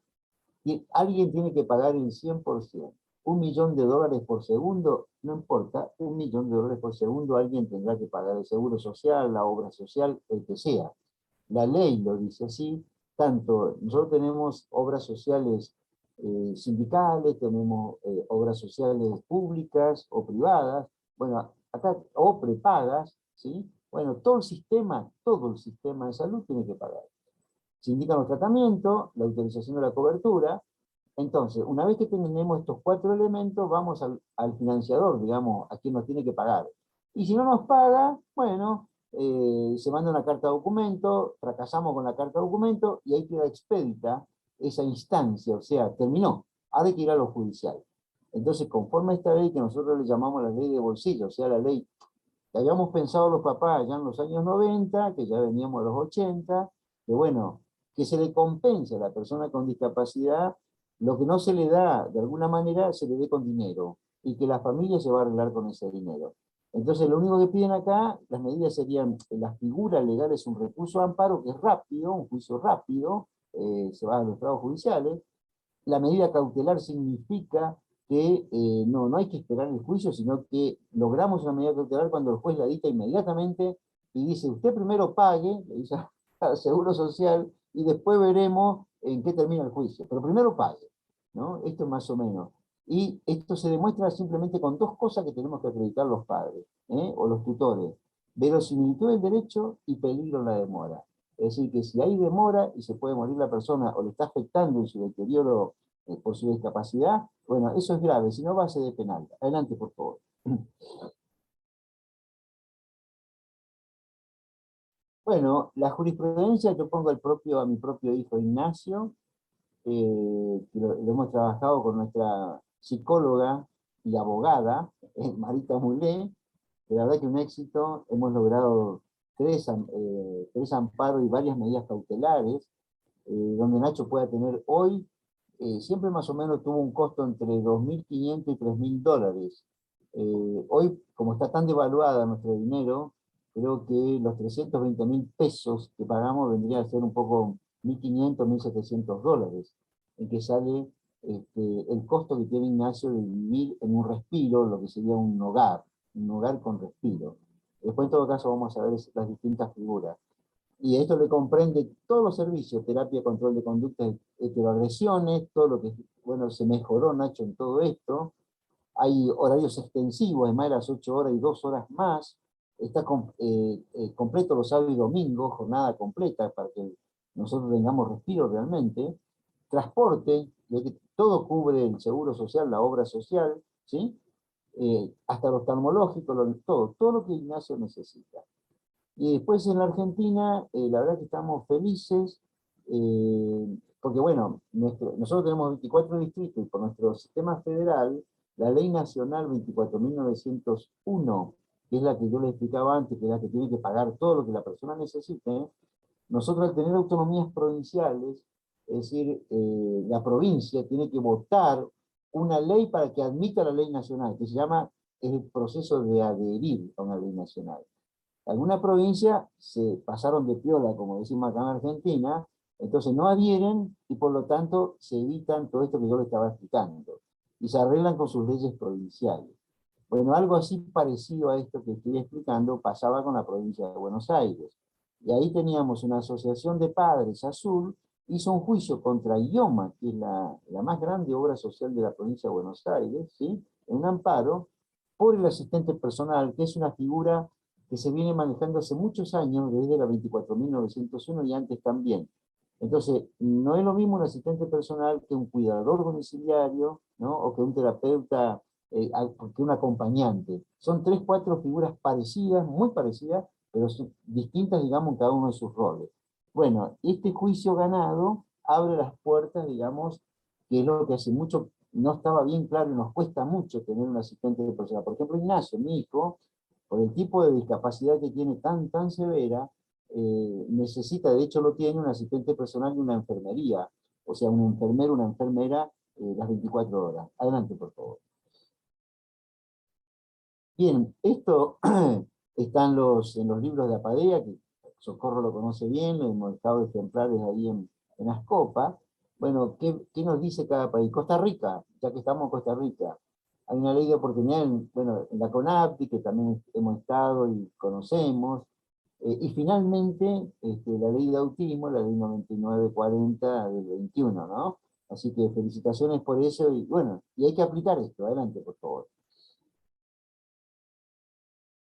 y alguien tiene que pagar el 100%. $1.000.000 por segundo, no importa, $1.000.000 por segundo alguien tendrá que pagar el seguro social, la obra social, el que sea. La ley lo dice así, tanto nosotros tenemos obras sociales sindicales, tenemos obras sociales públicas o privadas, bueno, acá, o prepagas, ¿sí? Bueno, todo el sistema de salud tiene que pagar. Se indican los tratamientos, la utilización de la cobertura. Entonces, una vez que tenemos estos 4 elementos, vamos al financiador, digamos, a quien nos tiene que pagar. Y si no nos paga, bueno, se manda una carta de documento, fracasamos con la carta de documento, y ahí queda expedita esa instancia, o sea, terminó. Ahora hay que ir a lo judicial. Entonces, conforme a esta ley que nosotros le llamamos la ley de bolsillo, o sea, la ley que habíamos pensado los papás ya en los años 90, que ya veníamos a los 80, que bueno, que se le compense a la persona con discapacidad lo que no se le da, de alguna manera, se le dé con dinero, y que la familia se va a arreglar con ese dinero. Entonces, lo único que piden acá, las medidas serían, la figura legal es un recurso de amparo, que es rápido, un juicio rápido, se va a los estados judiciales. La medida cautelar significa que no hay que esperar el juicio, sino que logramos una medida cautelar cuando el juez la dicta inmediatamente y dice, usted primero pague, le dice al Seguro Social, y después veremos en qué termina el juicio. Pero primero pague, ¿no? Esto es más o menos. Y esto se demuestra simplemente con 2 cosas que tenemos que acreditar los padres, o los tutores: verosimilitud del derecho y peligro en la demora. Es decir, que si hay demora y se puede morir la persona o le está afectando en su deterioro por su discapacidad, bueno, eso es grave, si no va a ser de penal. Adelante, por favor. Bueno, la jurisprudencia, yo pongo a mi propio hijo Ignacio, que lo hemos trabajado con nuestra psicóloga y abogada, Marita Mulé, que la verdad que un éxito. Hemos logrado 3 amparos y varias medidas cautelares, donde Nacho pueda tener hoy, siempre más o menos tuvo un costo entre $2.500 y $3.000. Hoy, como está tan devaluada nuestro dinero, creo que los 320.000 pesos que pagamos vendría a ser un poco $1.500, $1.700, en que sale el costo que tiene Ignacio de vivir en un respiro, lo que sería un hogar con respiro. Después, en todo caso, vamos a ver las distintas figuras. Y esto le comprende todos los servicios: terapia, control de conductas, heteroagresiones, todo lo que, bueno, se mejoró, Nacho, en todo esto. Hay horarios extensivos, además de las 8 horas y 2 horas más. Está completo los sábados y domingos, jornada completa, para que nosotros tengamos respiro realmente. Transporte, todo cubre el Seguro Social, la obra social, ¿sí? Hasta lo oftalmológico, todo lo que Ignacio necesita. Y después en la Argentina, la verdad que estamos felices, porque bueno, nosotros tenemos 24 distritos, y por nuestro sistema federal, la ley nacional 24.901, que es la que yo les explicaba antes, que es la que tiene que pagar todo lo que la persona necesite, nosotros, al tener autonomías provinciales, es decir, la provincia tiene que votar una ley para que admita la ley nacional, que se llama el proceso de adherir a una ley nacional. Algunas provincias se pasaron de piola, como decimos acá en Argentina, entonces no adhieren y por lo tanto se evitan todo esto que yo les estaba explicando, y se arreglan con sus leyes provinciales. Bueno, algo así parecido a esto que estoy explicando pasaba con la provincia de Buenos Aires. Y ahí teníamos una asociación de padres, Azul, hizo un juicio contra IOMA, que es la más grande obra social de la provincia de Buenos Aires, ¿sí? En un amparo por el asistente personal, que es una figura que se viene manejando hace muchos años, desde la 24.901 y antes también. Entonces, no es lo mismo un asistente personal que un cuidador domiciliario, ¿no? O que un terapeuta, que un acompañante. Son 3, 4 figuras parecidas, muy parecidas, pero son distintas, digamos, en cada uno de sus roles. Bueno, este juicio ganado abre las puertas, digamos, que es lo que hace mucho no estaba bien claro y nos cuesta mucho tener un asistente personal. Por ejemplo, Ignacio, mi hijo, por el tipo de discapacidad que tiene tan severa, necesita, de hecho lo tiene, un asistente personal y una enfermería, o sea, un enfermero, una enfermera, las 24 horas. Adelante, por favor. Bien, esto está en los libros de Apadea, que Socorro lo conoce bien, lo hemos dejado ejemplares ahí en Ascopa. Bueno, ¿qué nos dice cada país? Costa Rica, ya que estamos en Costa Rica. Hay una ley de oportunidad en la CONAPTI, que también hemos estado y conocemos. Y finalmente, la ley de autismo, la ley 9940 del 21, ¿no? Así que felicitaciones por eso, y bueno, y hay que aplicar esto. Adelante, por favor.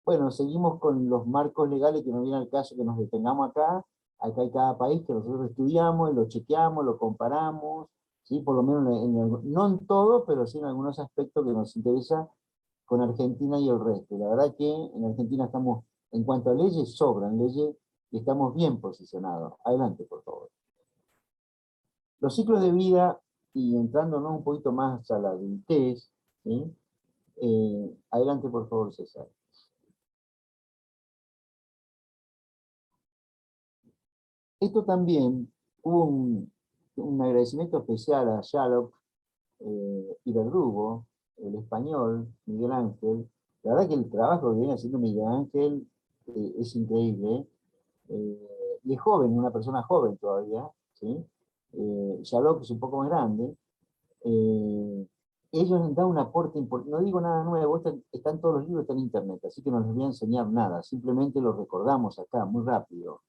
Bueno, seguimos con los marcos legales, que no viene al caso que nos detengamos acá. Acá hay cada país que nosotros estudiamos, lo chequeamos, lo comparamos, ¿sí? Por lo menos no en todo, pero sí en algunos aspectos que nos interesa con Argentina y el resto. La verdad que en Argentina estamos, en cuanto a leyes, sobran leyes y estamos bien posicionados. Adelante, por favor. Los ciclos de vida, y entrándonos un poquito más a la adultez, ¿sí? Adelante, por favor, César. Esto también hubo un agradecimiento especial a Shalop y Verdugo, el español, Miguel Ángel. La verdad que el trabajo que viene haciendo Miguel Ángel es increíble. Y es joven, una persona joven todavía, ¿sí? Shalop es un poco más grande. Ellos han dado un aporte importante. No digo nada nuevo, están todos los libros, están en internet, así que no les voy a enseñar nada, simplemente lo recordamos acá, muy rápido.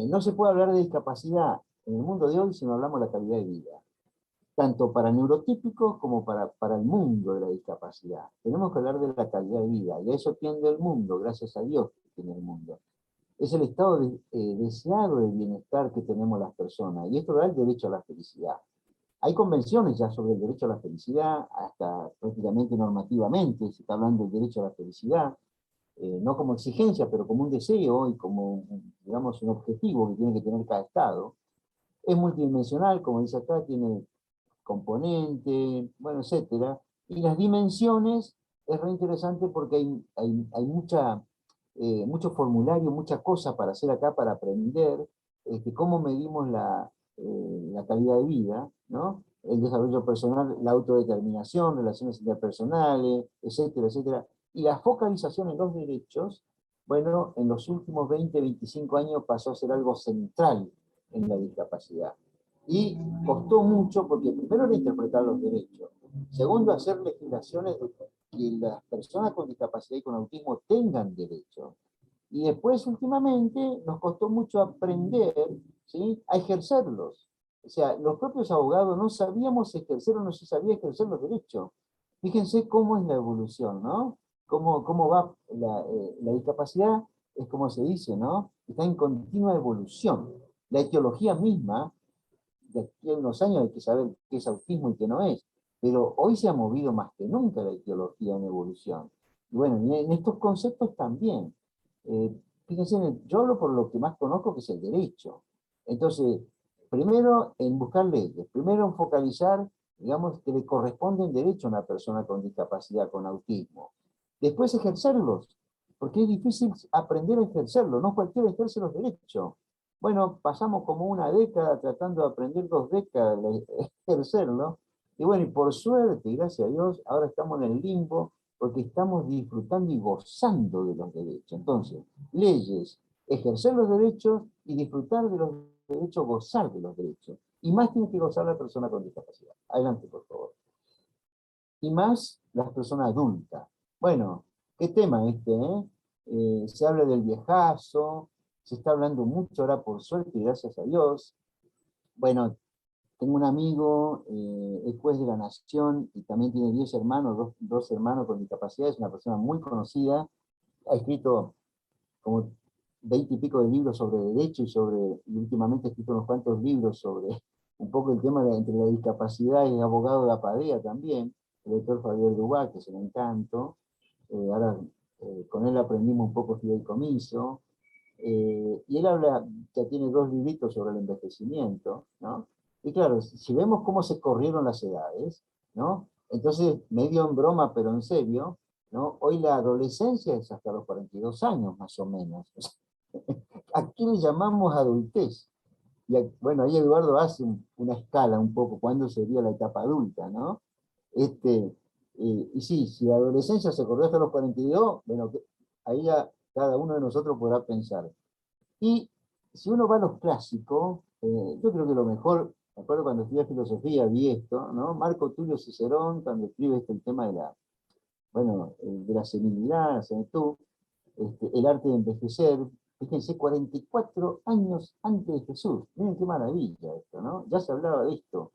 No se puede hablar de discapacidad en el mundo de hoy si no hablamos de la calidad de vida, tanto para neurotípicos como para el mundo de la discapacidad. Tenemos que hablar de la calidad de vida, y a eso tiende el mundo, gracias a Dios que tiene el mundo. Es el estado deseado de bienestar que tenemos las personas, y esto da el derecho a la felicidad. Hay convenciones ya sobre el derecho a la felicidad, hasta prácticamente normativamente se está hablando del derecho a la felicidad, no como exigencia, pero como un deseo y como, digamos, un objetivo que tiene que tener cada Estado. Es multidimensional, como dice acá, tiene componente, bueno, etcétera. Y las dimensiones es re interesante porque hay mucho formulario, mucha cosa para hacer acá, para aprender, cómo medimos la calidad de vida, ¿no? El desarrollo personal, la autodeterminación, relaciones interpersonales, etcétera, etcétera. Y la focalización en los derechos, bueno, en los últimos 20, 25 años pasó a ser algo central en la discapacidad. Y costó mucho porque primero era interpretar los derechos, segundo hacer legislaciones de que las personas con discapacidad y con autismo tengan derechos. Y después, últimamente, nos costó mucho aprender, ¿sí?, a ejercerlos. O sea, los propios abogados no sabíamos ejercer o no se sabía ejercer los derechos. Fíjense cómo es la evolución, ¿no? Cómo va la discapacidad, es como se dice, ¿no? Está en continua evolución. La etiología misma, de aquí a unos años hay que saber qué es autismo y qué no es, pero hoy se ha movido más que nunca la etiología en evolución. Y bueno, en estos conceptos también. Fíjense, yo hablo por lo que más conozco, que es el derecho. Entonces, primero en buscar leyes, primero en focalizar, digamos, que le corresponde el derecho a una persona con discapacidad, con autismo. Después ejercerlos, porque es difícil aprender a ejercerlo, no cualquiera ejerce los derechos. Bueno, pasamos como una década tratando de aprender, 2 décadas de ejercerlo, y bueno, y por suerte, y gracias a Dios, ahora estamos en el limbo, porque estamos disfrutando y gozando de los derechos. Entonces, leyes, ejercer los derechos y disfrutar de los derechos, gozar de los derechos. Y más tiene que gozar la persona con discapacidad. Adelante, por favor. Y más las personas adultas. Bueno, qué tema este, ¿eh? Se habla del viejazo, se está hablando mucho ahora por suerte y gracias a Dios. Bueno, tengo un amigo, es juez de la Nación y también tiene 10 hermanos, dos hermanos con discapacidad, es una persona muy conocida, ha escrito como 20 y pico de libros sobre derecho y últimamente ha escrito unos cuantos libros sobre un poco el tema entre la discapacidad y el abogado de la Padea también, el doctor Javier Dubá, que es un encanto. Ahora con él aprendimos un poco fideicomiso, y él habla, ya tiene 2 libritos sobre el envejecimiento, ¿no? Y claro, si vemos cómo se corrieron las edades, ¿no? Entonces, medio en broma, pero en serio, ¿no? Hoy la adolescencia es hasta los 42 años, más o menos. Aquí le llamamos adultez. Y bueno, ahí Eduardo hace una escala un poco, cuándo sería la etapa adulta, ¿no? Y sí, si la adolescencia se corrió hasta los 42, bueno, ahí ya cada uno de nosotros podrá pensar. Y si uno va a los clásicos, yo creo que lo mejor, me acuerdo cuando estudié filosofía, vi esto, ¿no? Marco Tulio Cicerón, cuando escribe el tema de la, bueno, de la senilidad, la senectud, el arte de envejecer, fíjense, 44 años antes de Jesús. Miren qué maravilla esto, ¿no? Ya se hablaba de esto.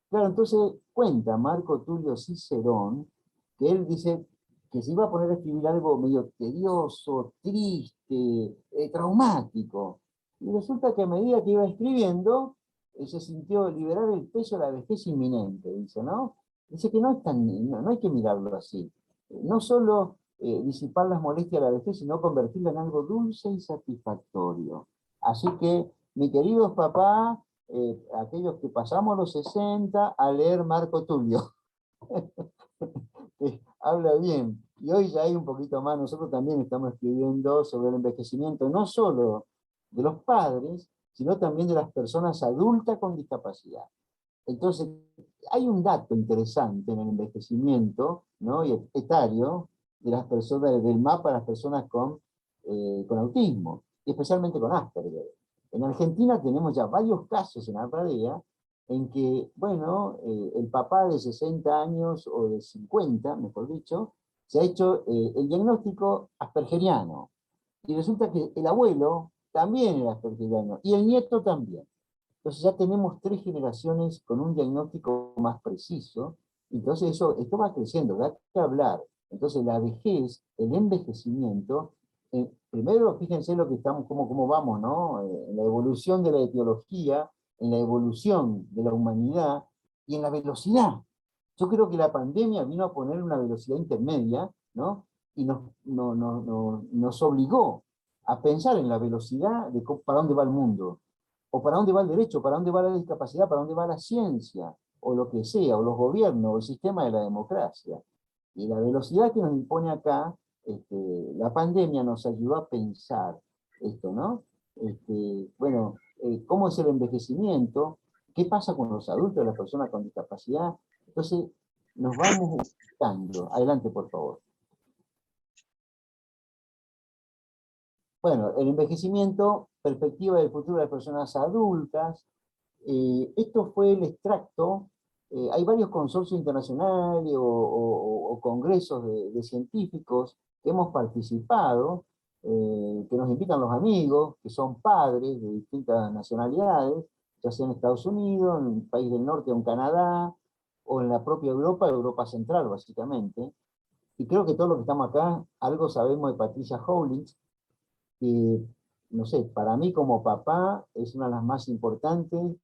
Claro, entonces cuenta Marco Tulio Cicerón que él dice que se iba a poner a escribir algo medio tedioso, triste, traumático. Y resulta que a medida que iba escribiendo, se sintió liberar el peso de la vejez inminente, dice, ¿no? Dice que no, es tan, no hay que mirarlo así. No solo disipar las molestias de la vejez, sino convertirla en algo dulce y satisfactorio. Así que, mi queridos papás, aquellos que pasamos los 60 a leer Marco Tulio. Habla bien. Y hoy ya hay un poquito más, nosotros también estamos escribiendo sobre el envejecimiento, no solo de los padres, sino también de las personas adultas con discapacidad. Entonces, hay un dato interesante en el envejecimiento, ¿no? Y etario de las personas, del mapa de las personas con autismo, y especialmente con Asperger. En Argentina tenemos ya varios casos en Alpradea en que, bueno, el papá de 60 años o de 50, mejor dicho, se ha hecho el diagnóstico aspergeriano. Y resulta que el abuelo también era aspergeriano y el nieto también. Entonces ya tenemos 3 generaciones con un diagnóstico más preciso. Entonces esto va creciendo, da que hablar. Entonces la vejez, el envejecimiento, primero fíjense lo que estamos, cómo vamos, ¿no? En la evolución de la etiología, en la evolución de la humanidad y en la velocidad. Yo creo que la pandemia vino a poner una velocidad intermedia, ¿no? Y nos obligó a pensar en la velocidad de para dónde va el mundo, o para dónde va el derecho, para dónde va la discapacidad, para dónde va la ciencia, o lo que sea, o los gobiernos, o el sistema de la democracia. Y la velocidad que nos impone acá, la pandemia nos ayudó a pensar esto, ¿no? Bueno, ¿cómo es el envejecimiento? ¿Qué pasa con los adultos, las personas con discapacidad? Entonces, nos vamos buscando. Adelante, por favor. Bueno, el envejecimiento, perspectiva del futuro de las personas adultas. Esto fue el extracto. Hay varios consorcios internacionales o congresos de científicos que hemos participado, que nos invitan los amigos, que son padres de distintas nacionalidades, ya sea en Estados Unidos, en un país del norte o en Canadá, o en la propia Europa, Europa Central, básicamente. Y creo que todos los que estamos acá, algo sabemos de Patricia Howlitz, que, no sé, para mí como papá es una de las más importantes,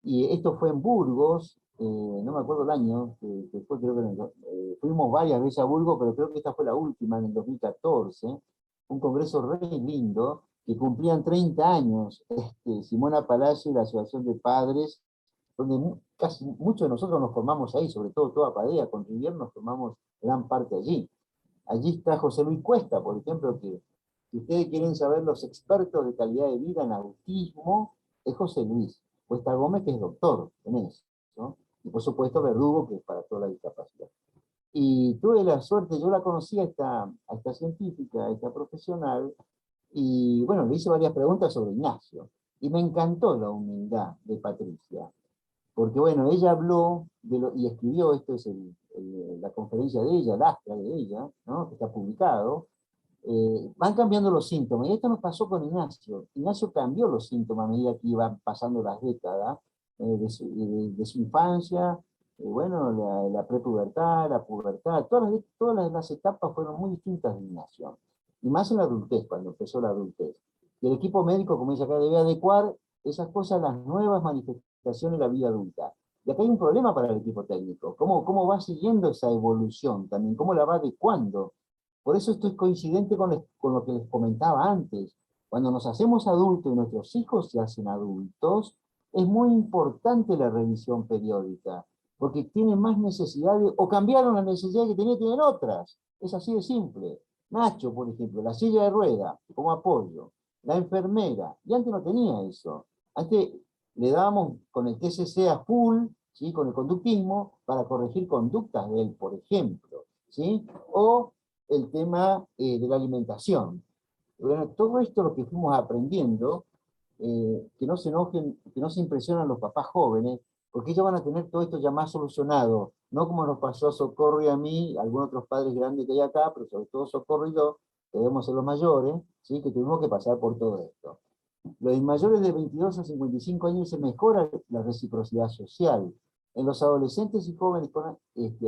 y esto fue en Burgos, no me acuerdo el año, que fue, creo que fuimos varias veces a Burgos, pero creo que esta fue la última, en el 2014, un congreso re lindo, que cumplían 30 años, Simona Palacio y la Asociación de Padres, donde casi muchos de nosotros nos formamos ahí, sobre todo toda Padea, con Rivier nos formamos gran parte allí. Allí está José Luis Cuesta, por ejemplo, que si ustedes quieren saber los expertos de calidad de vida en autismo, es José Luis Cuesta Gómez, que es doctor en eso, ¿no? Y por supuesto Verdugo, que es para toda la discapacidad. Y tuve la suerte, yo la conocí a esta científica, a esta profesional, y bueno, le hice varias preguntas sobre Ignacio. Y me encantó la humildad de Patricia. porque bueno, ella habló y escribió, esto es la conferencia de ella, el acta de ella, ¿no? Que está publicado. Van cambiando los síntomas, y esto nos pasó con Ignacio. Ignacio cambió los síntomas a medida que iban pasando las décadas de su infancia, bueno, la prepubertad, la pubertad, todas las etapas fueron muy distintas de Ignacio, y más en la adultez, cuando empezó la adultez. Y el equipo médico, como dice acá, debe adecuar esas cosas a las nuevas manifestaciones de la vida adulta. Y acá hay un problema para el equipo técnico, ¿cómo va siguiendo esa evolución también? ¿Cómo la va adecuando? Por eso esto es coincidente con lo que les comentaba antes. Cuando nos hacemos adultos y nuestros hijos se hacen adultos, es muy importante la revisión periódica, porque tienen más necesidades, o cambiaron las necesidades que tienen otras. Es así de simple. Nacho, por ejemplo, la silla de rueda como apoyo, la enfermera, y antes no tenía eso. Antes le dábamos con el TCC a full, ¿sí? Con el conductismo, para corregir conductas de él, por ejemplo, ¿sí? O el tema de la alimentación. Bueno, todo esto lo que fuimos aprendiendo, que no se enojen, que no se impresionan los papás jóvenes, porque ellos van a tener todo esto ya más solucionado, no como nos pasó a Socorro y a mí, algunos otros padres grandes que hay acá, pero sobre todo Socorro y yo, que debemos ser los mayores, ¿sí? Que tuvimos que pasar por todo esto. Los mayores de 22 a 55 años se mejora la reciprocidad social. En los adolescentes y jóvenes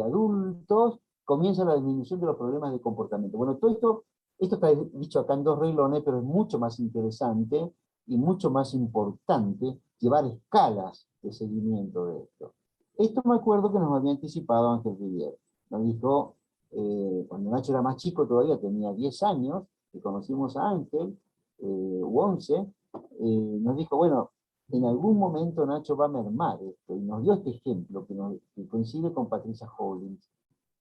adultos comienza la disminución de los problemas de comportamiento. Bueno, todo esto está dicho acá en 2 renglones, pero es mucho más interesante y mucho más importante llevar escalas de seguimiento de esto. Esto me acuerdo que nos había anticipado Ángel Rivier. Nos dijo, cuando Nacho era más chico todavía, tenía 10 años, que conocimos a Ángel, u 11, nos dijo, bueno, en algún momento Nacho va a mermar esto, y nos dio este ejemplo que coincide con Patricia Hollins.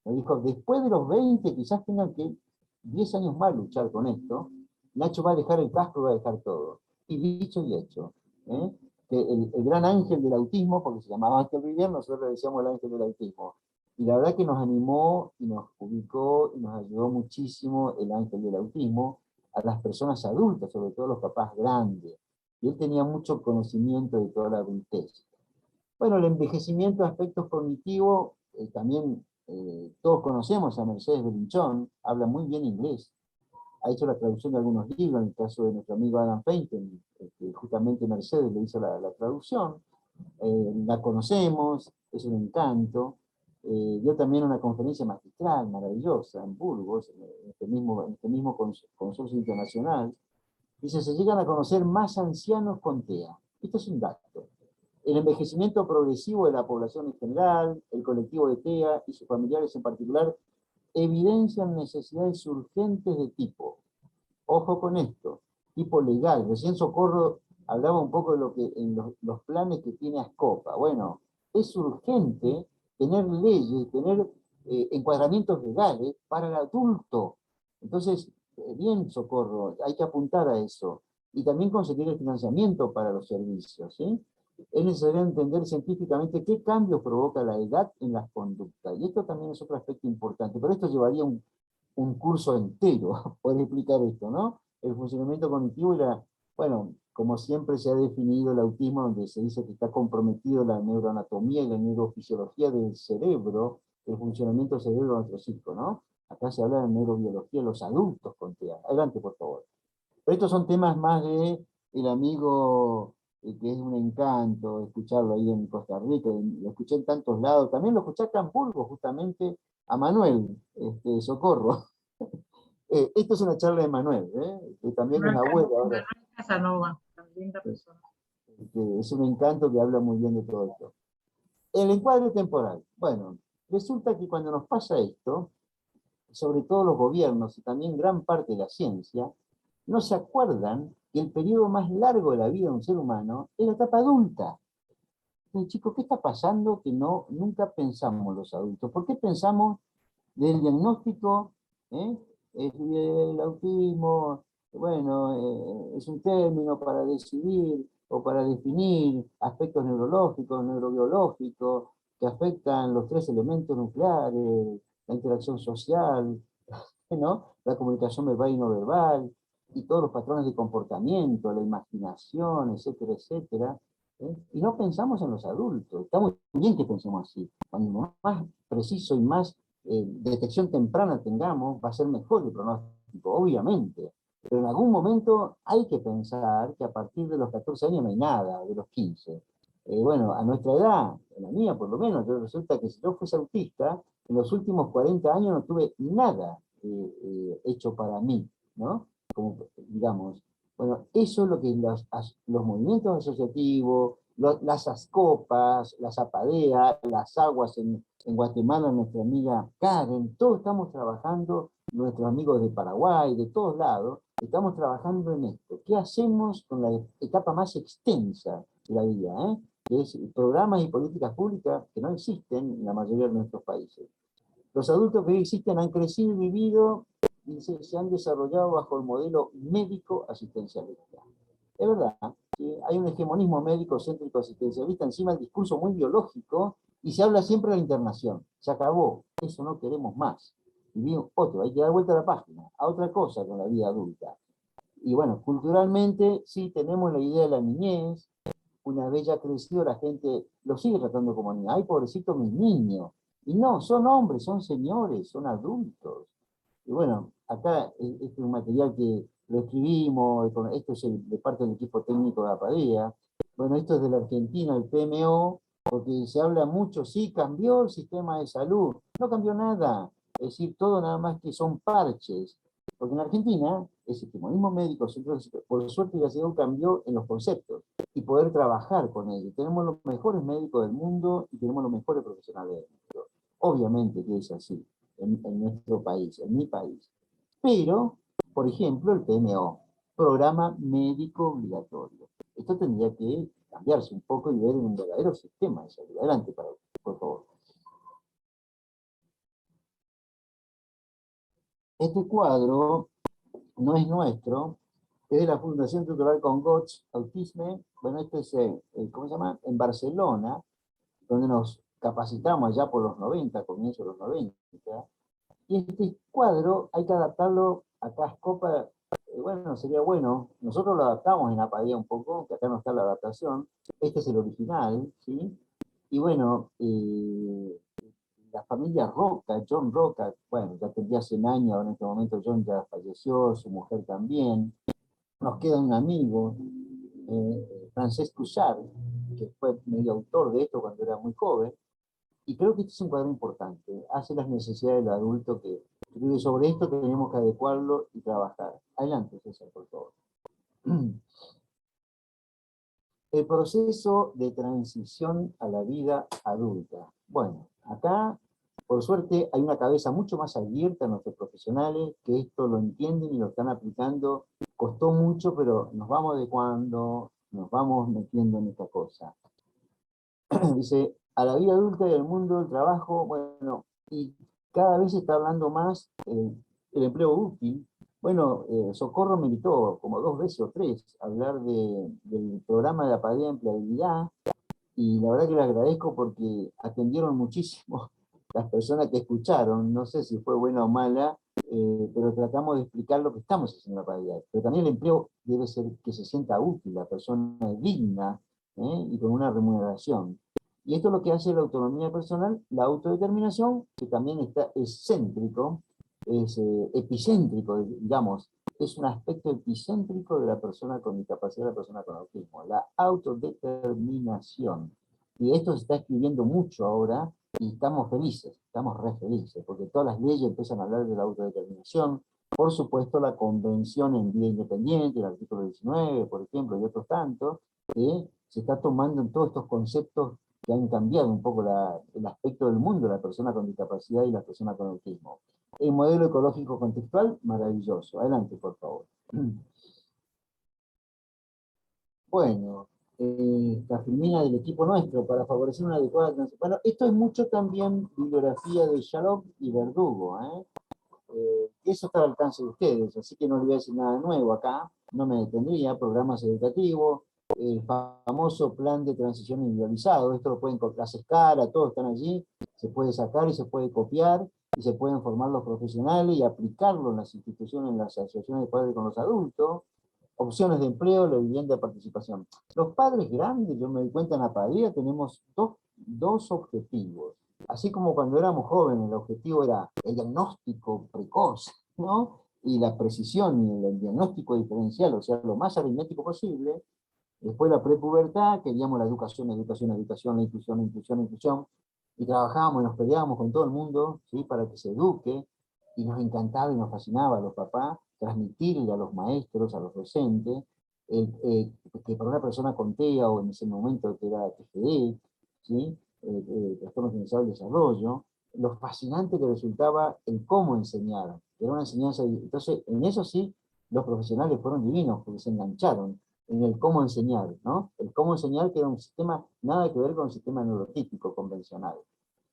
Nos dijo, después de los 20 quizás tengan que 10 años más luchar con esto, Nacho va a dejar el casco y va a dejar todo. Y dicho y hecho, que el gran ángel del autismo, porque se llamaba Ángel Rivier, nosotros le decíamos el ángel del autismo. Y la verdad que nos animó y nos ubicó y nos ayudó muchísimo el ángel del autismo a las personas adultas, sobre todo los papás grandes. Y él tenía mucho conocimiento de toda la adultez. Bueno, el envejecimiento de aspectos cognitivos, también todos conocemos a Mercedes Belinchón, habla muy bien inglés, ha hecho la traducción de algunos libros, en el caso de nuestro amigo Adam Painton, justamente Mercedes le hizo la traducción, la conocemos, es un encanto, dio también una conferencia magistral maravillosa en Burgos, en este mismo consorcio internacional. Dice, se llegan a conocer más ancianos con TEA. Esto es un dato. El envejecimiento progresivo de la población en general, el colectivo de TEA y sus familiares en particular, evidencian necesidades urgentes de tipo, ojo con esto, tipo legal. Recién Socorro hablaba un poco de lo que en los planes que tiene ASCOPA. Bueno, es urgente tener leyes, tener encuadramientos legales para el adulto. Entonces, bien, Socorro, hay que apuntar a eso. Y también conseguir el financiamiento para los servicios, ¿sí? Es necesario entender científicamente qué cambios provoca la edad en las conductas. Y esto también es otro aspecto importante, pero esto llevaría un curso entero poder explicar esto, ¿no? El funcionamiento cognitivo y bueno, como siempre se ha definido el autismo, donde se dice que está comprometido la neuroanatomía y la neurofisiología del cerebro, el funcionamiento del cerebro de nuestros hijos, ¿no? Acá se habla de neurobiología de los adultos con TEA. Adelante, por favor. Pero estos son temas más de el amigo, que es un encanto escucharlo ahí en Costa Rica, lo escuché en tantos lados, también lo escuché acá en Burgos, justamente, a Manuel, Socorro. Esto es una charla de Manuel, que también es abuelo ahora. Casanova, tan linda persona. Es un encanto que habla muy bien de todo esto. El encuadre temporal. Bueno, resulta que cuando nos pasa esto, sobre todo los gobiernos y también gran parte de la ciencia, no se acuerdan que el periodo más largo de la vida de un ser humano es la etapa adulta. Entonces, chicos, ¿qué está pasando que nunca pensamos los adultos? ¿Por qué pensamos del diagnóstico? El autismo, bueno, es un término para decidir o para definir aspectos neurológicos, neurobiológicos, que afectan los 3 elementos nucleares, la interacción social, ¿no? La comunicación verbal y no verbal, y todos los patrones de comportamiento, la imaginación, etcétera, etcétera. ¿eh? Y no pensamos en los adultos. Está muy bien que pensemos así. Cuando más preciso y más detección temprana tengamos, va a ser mejor el pronóstico, obviamente. Pero en algún momento hay que pensar que a partir de los 14 años no hay nada, de los 15. Bueno, a nuestra edad, en la mía por lo menos, resulta que si yo fuese autista, en los últimos 40 años no tuve nada hecho para mí, ¿no? Como, digamos, bueno, eso es lo que los movimientos asociativos, las ASCOPAS, las APADEA, las aguas en Guatemala, nuestra amiga Karen, todos estamos trabajando, nuestros amigos de Paraguay, de todos lados, estamos trabajando en esto. ¿Qué hacemos con la etapa más extensa de la vida? Que es programas y políticas públicas que no existen en la mayoría de nuestros países. Los adultos que hoy existen han crecido y vivido y se han desarrollado bajo el modelo médico asistencialista. Es verdad, que hay un hegemonismo médico céntrico asistencialista, encima el discurso muy biológico, y se habla siempre de la internación. Se acabó, eso no queremos más. Y otro, hay que dar vuelta a la página, a otra cosa con la vida adulta. Y bueno, culturalmente sí tenemos la idea de la niñez. Una vez ya crecido, la gente lo sigue tratando como niña. Ay, pobrecito mis niños. Y no, son hombres, son señores, son adultos. Y bueno, acá este es un material que lo escribimos, esto es de parte del equipo técnico de APADEA. Bueno, esto es de la Argentina, el PMO, porque se habla mucho, sí, cambió el sistema de salud. No cambió nada. Es decir, todo nada más que son parches. Porque en Argentina, el hegemonismo médico, por suerte, gracias a Dios, cambió en los conceptos y poder trabajar con ellos. Tenemos los mejores médicos del mundo y tenemos los mejores profesionales del mundo. Obviamente que es así en nuestro país, en mi país. Pero, por ejemplo, el PMO, Programa Médico Obligatorio. Esto tendría que cambiarse un poco y ver en un verdadero sistema de salud. Adelante, por favor. Este cuadro no es nuestro, es de la Fundación Tutorial con Gots Autisme. Bueno, esto es, ¿cómo se llama? En Barcelona, donde nos capacitamos allá por los 90, comienzos de los 90. Y este cuadro hay que adaptarlo a Cascopa. Bueno, sería bueno, nosotros lo adaptamos en Apadía un poco, que acá no está la adaptación. Este es el original, ¿sí? Y bueno, la familia Roca, John Roca, bueno, ya tendría 100 años, en este momento John ya falleció, su mujer también. Nos queda un amigo, Francesc Cuixart, que fue medio autor de esto cuando era muy joven, y creo que este es un cuadro importante, hace las necesidades del adulto que sobre esto tenemos que adecuarlo y trabajar. Adelante, César, por favor. El proceso de transición a la vida adulta. Bueno, acá, por suerte, hay una cabeza mucho más abierta a nuestros profesionales que esto lo entienden y lo están aplicando. Costó mucho, pero nos vamos adecuando, nos vamos metiendo en esta cosa. Dice, a la vida adulta y al mundo del trabajo, bueno, y cada vez se está hablando más el empleo útil. Bueno, Socorro me invitó como 2 veces o 3 a hablar del programa de la Padilla de Empleabilidad, y la verdad que le agradezco porque atendieron muchísimo las personas que escucharon. No sé si fue buena o mala, pero tratamos de explicar lo que estamos haciendo en la Padilla. Pero también el empleo debe ser que se sienta útil, la persona digna, y con una remuneración. Y esto es lo que hace la autonomía personal, la autodeterminación, que también es céntrico, es epicéntrico, digamos, es un aspecto epicéntrico de la persona con discapacidad, de la persona con autismo, la autodeterminación. Y esto se está escribiendo mucho ahora, y estamos felices, estamos re felices, porque todas las leyes empiezan a hablar de la autodeterminación. Por supuesto, la Convención en Vida Independiente, el artículo 19, por ejemplo, y otros tantos, que se está tomando en todos estos conceptos que han cambiado un poco el aspecto del mundo, la persona con discapacidad y la persona con autismo. El modelo ecológico contextual, maravilloso. Adelante, por favor. Bueno, la Filmina del equipo nuestro para favorecer una adecuada transición. Bueno, esto es mucho también bibliografía de Shalom y Verdugo. Eso está al alcance de ustedes, así que no les voy a decir nada nuevo acá. No me detendría, programas educativos, el famoso plan de transición individualizado. Esto lo pueden copiar, las escalas, todos están allí. Se puede sacar y se puede copiar, y se pueden formar los profesionales y aplicarlo en las instituciones, en las asociaciones de padres con los adultos. opciones de empleo, la vivienda de participación. Los padres grandes, yo me doy cuenta en la Padilla, tenemos dos objetivos. Así como cuando éramos jóvenes, el objetivo era el diagnóstico precoz, ¿no? Y la precisión y el diagnóstico diferencial, o sea, lo más aritmético posible. Después la prepubertad, queríamos la educación, educación, educación, la inclusión, inclusión, inclusión. Y trabajábamos y nos peleábamos con todo el mundo, ¿sí? Para que se eduque. Y nos encantaba y nos fascinaba a los papás transmitirle a los maestros, a los docentes, que para una persona con TEA o en ese momento que era TGD, ¿sí? Trastorno generalizado del desarrollo, lo fascinante que resultaba el cómo enseñar. Era una enseñanza. Entonces, en eso sí, los profesionales fueron divinos, porque se engancharon en el cómo enseñar, ¿no? El cómo enseñar, que era un sistema, nada que ver con el sistema neurotípico convencional.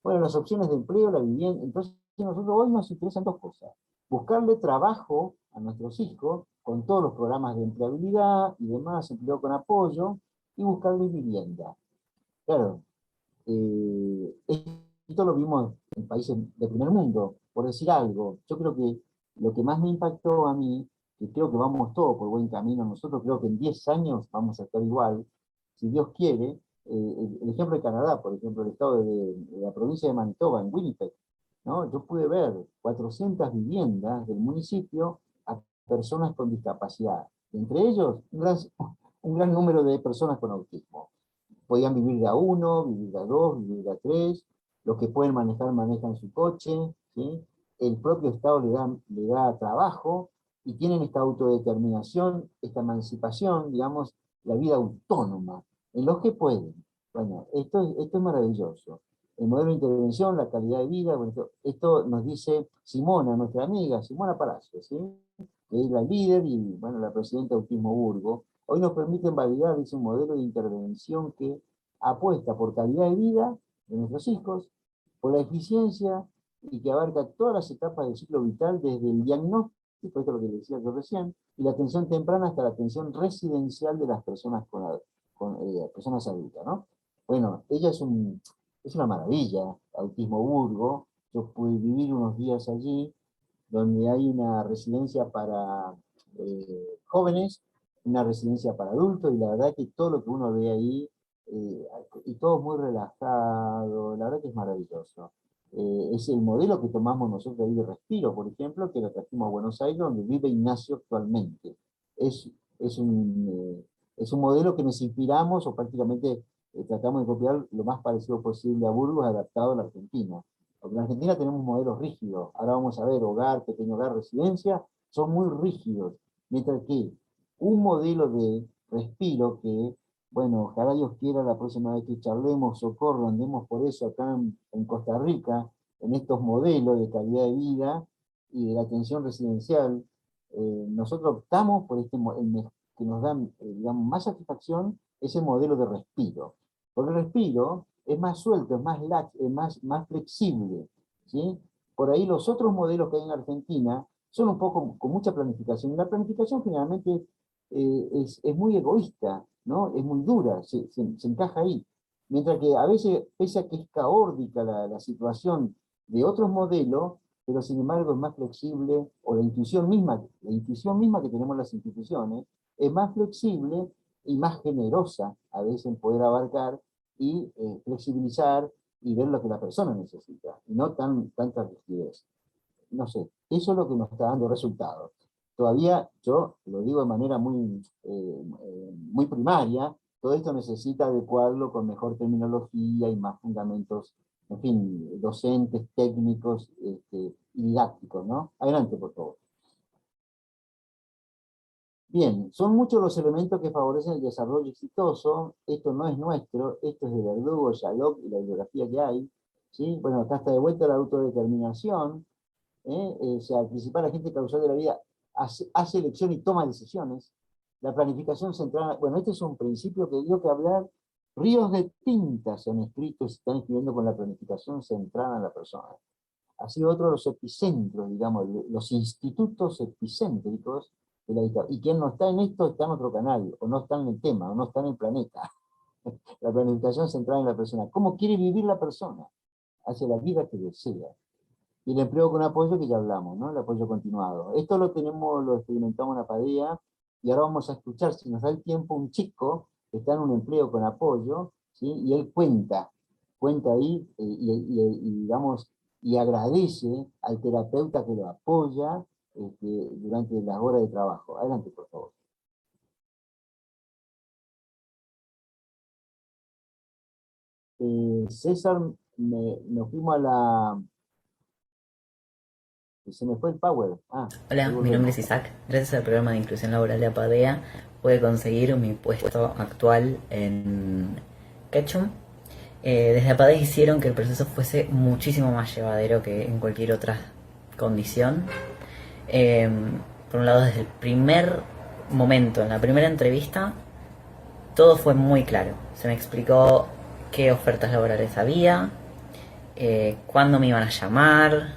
Bueno, las opciones de empleo, la vivienda. Entonces, nosotros hoy nos interesan dos cosas: buscarle trabajo a nuestros hijos con todos los programas de empleabilidad y demás, empleo con apoyo, y buscarle vivienda. Claro, esto lo vimos en países de primer mundo, por decir algo. Yo creo que lo que más me impactó a mí, que creo que vamos todos por buen camino, nosotros creo que en 10 años vamos a estar igual, si Dios quiere. El ejemplo de Canadá, por ejemplo, el estado de la provincia de Manitoba, en Winnipeg, ¿no? Yo pude ver 400 viviendas del municipio a personas con discapacidad. Entre ellos, un gran número de personas con autismo. Podían vivir de a uno, vivir de a dos, vivir de a tres. Los que pueden manejar, manejan su coche, ¿sí? El propio Estado le da trabajo y tienen esta autodeterminación, esta emancipación, digamos, la vida autónoma, en los que pueden. Bueno, esto es maravilloso. El modelo de intervención, la calidad de vida, bueno, esto nos dice Simona, nuestra amiga, Simona Palacio, ¿sí? Que es la líder y, bueno, la presidenta de Autismo Burgo. Hoy nos permiten validar ese modelo de intervención que apuesta por calidad de vida de nuestros hijos, por la eficiencia y que abarca todas las etapas del ciclo vital, desde el diagnóstico, esto es lo que decía yo recién, y la atención temprana hasta la atención residencial de las personas con personas adultas, ¿no? Bueno, ella es una maravilla, Autismo Burgo. Yo pude vivir unos días allí, donde hay una residencia para jóvenes, una residencia para adultos, y la verdad que todo lo que uno ve ahí, y todo muy relajado, la verdad que es maravilloso. Es el modelo que tomamos nosotros ahí de Respiro, por ejemplo, que lo trajimos a Buenos Aires, donde vive Ignacio actualmente. Es, es, un, es un modelo que nos inspiramos, o prácticamente tratamos de copiar lo más parecido posible a Burgos, adaptado a la Argentina. Porque en Argentina tenemos modelos rígidos. Ahora vamos a ver hogar, pequeño hogar, residencia, son muy rígidos. Mientras que un modelo de Respiro que, bueno, ojalá Dios quiera la próxima vez que charlemos, Socorro, andemos por eso acá en Costa Rica, en estos modelos de calidad de vida y de la atención residencial, nosotros optamos por que nos da, digamos, más satisfacción, ese modelo de Respiro. Porque el Respiro es más suelto, más flexible, ¿sí? Por ahí los otros modelos que hay en Argentina son un poco con mucha planificación. La planificación generalmente es muy egoísta, ¿no? Es muy dura, se encaja ahí. Mientras que a veces, pese a que es caótica la situación de otros modelos, pero sin embargo es más flexible, o la intuición misma que tenemos las instituciones, es más flexible y más generosa a veces en poder abarcar y flexibilizar y ver lo que la persona necesita, y no tanta rigidez. No sé, eso es lo que nos está dando resultados. Todavía, yo lo digo de manera muy primaria, todo esto necesita adecuarlo con mejor terminología y más fundamentos, en fin, docentes, técnicos y didácticos, ¿no? Adelante, por favor. Bien, son muchos los elementos que favorecen el desarrollo exitoso. Esto no es nuestro, esto es de Verdugo, Yalop y la bibliografía que hay, ¿sí? Bueno, acá está de vuelta la autodeterminación. O sea, el principal agente causal de la vida hace elección y toma decisiones. La planificación central, bueno, este es un principio que dio que hablar. Ríos de tinta se han escrito y se están escribiendo con la planificación centrada en la persona. Ha sido otro de los epicentros, digamos, los institutos epicéntricos de la historia. Y quien no está en esto está en otro canal, o no está en el tema, o no está en el planeta. La planificación centrada en la persona. ¿Cómo quiere vivir la persona? Hacia la vida que desea. Y el empleo con apoyo, que ya hablamos, ¿no? El apoyo continuado. Esto lo experimentamos en la Padilla, y ahora vamos a escuchar, si nos da el tiempo, un chico que está en un empleo con apoyo, ¿sí? Y él cuenta ahí, digamos, y agradece al terapeuta que lo apoya durante las horas de trabajo. Adelante, por favor. César, nos fuimos a la... Se me fue el power. Ah, Hola, ahí mi volvemos. nombre es Isaac. Gracias al programa de inclusión laboral de APADEA pude conseguir mi puesto actual en Ketchum. Desde APADEA hicieron que el proceso fuese muchísimo más llevadero que en cualquier otra condición. Eh, por un lado, desde el primer momento, en la primera entrevista, todo fue muy claro. Se me explicó qué ofertas laborales había, cuándo me iban a llamar,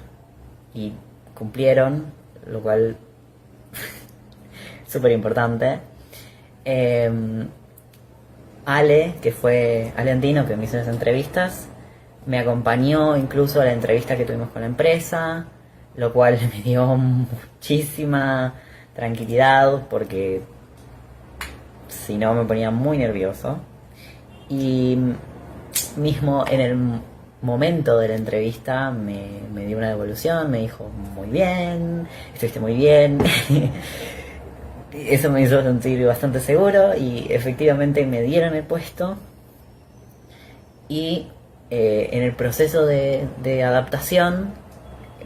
y cumplieron, lo cual es súper importante. Ale, que fue Ale Andino, que me hizo las entrevistas, me acompañó incluso a la entrevista que tuvimos con la empresa, lo cual me dio muchísima tranquilidad porque si no me ponía muy nervioso. Y mismo en el momento de la entrevista me dio una devolución, me dijo muy bien, estuviste muy bien. Eso me hizo sentir bastante seguro y efectivamente me dieron el puesto. Y en el proceso de adaptación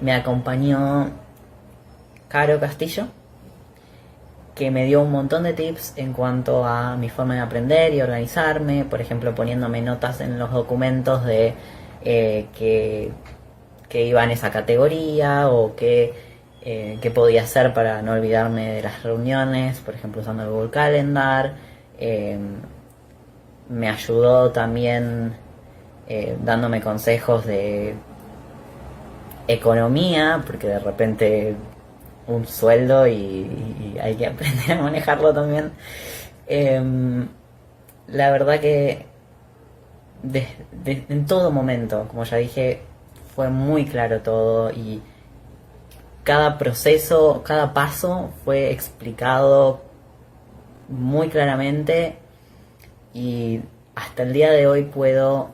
me acompañó Caro Castillo, que me dio un montón de tips en cuanto a mi forma de aprender y organizarme, por ejemplo poniéndome notas en los documentos de que iba en esa categoría o qué podía hacer para no olvidarme de las reuniones, por ejemplo usando el Google Calendar. Me ayudó también dándome consejos de economía, porque de repente un sueldo y hay que aprender a manejarlo también. La verdad que en todo momento, como ya dije, fue muy claro todo y cada proceso, cada paso fue explicado muy claramente y hasta el día de hoy puedo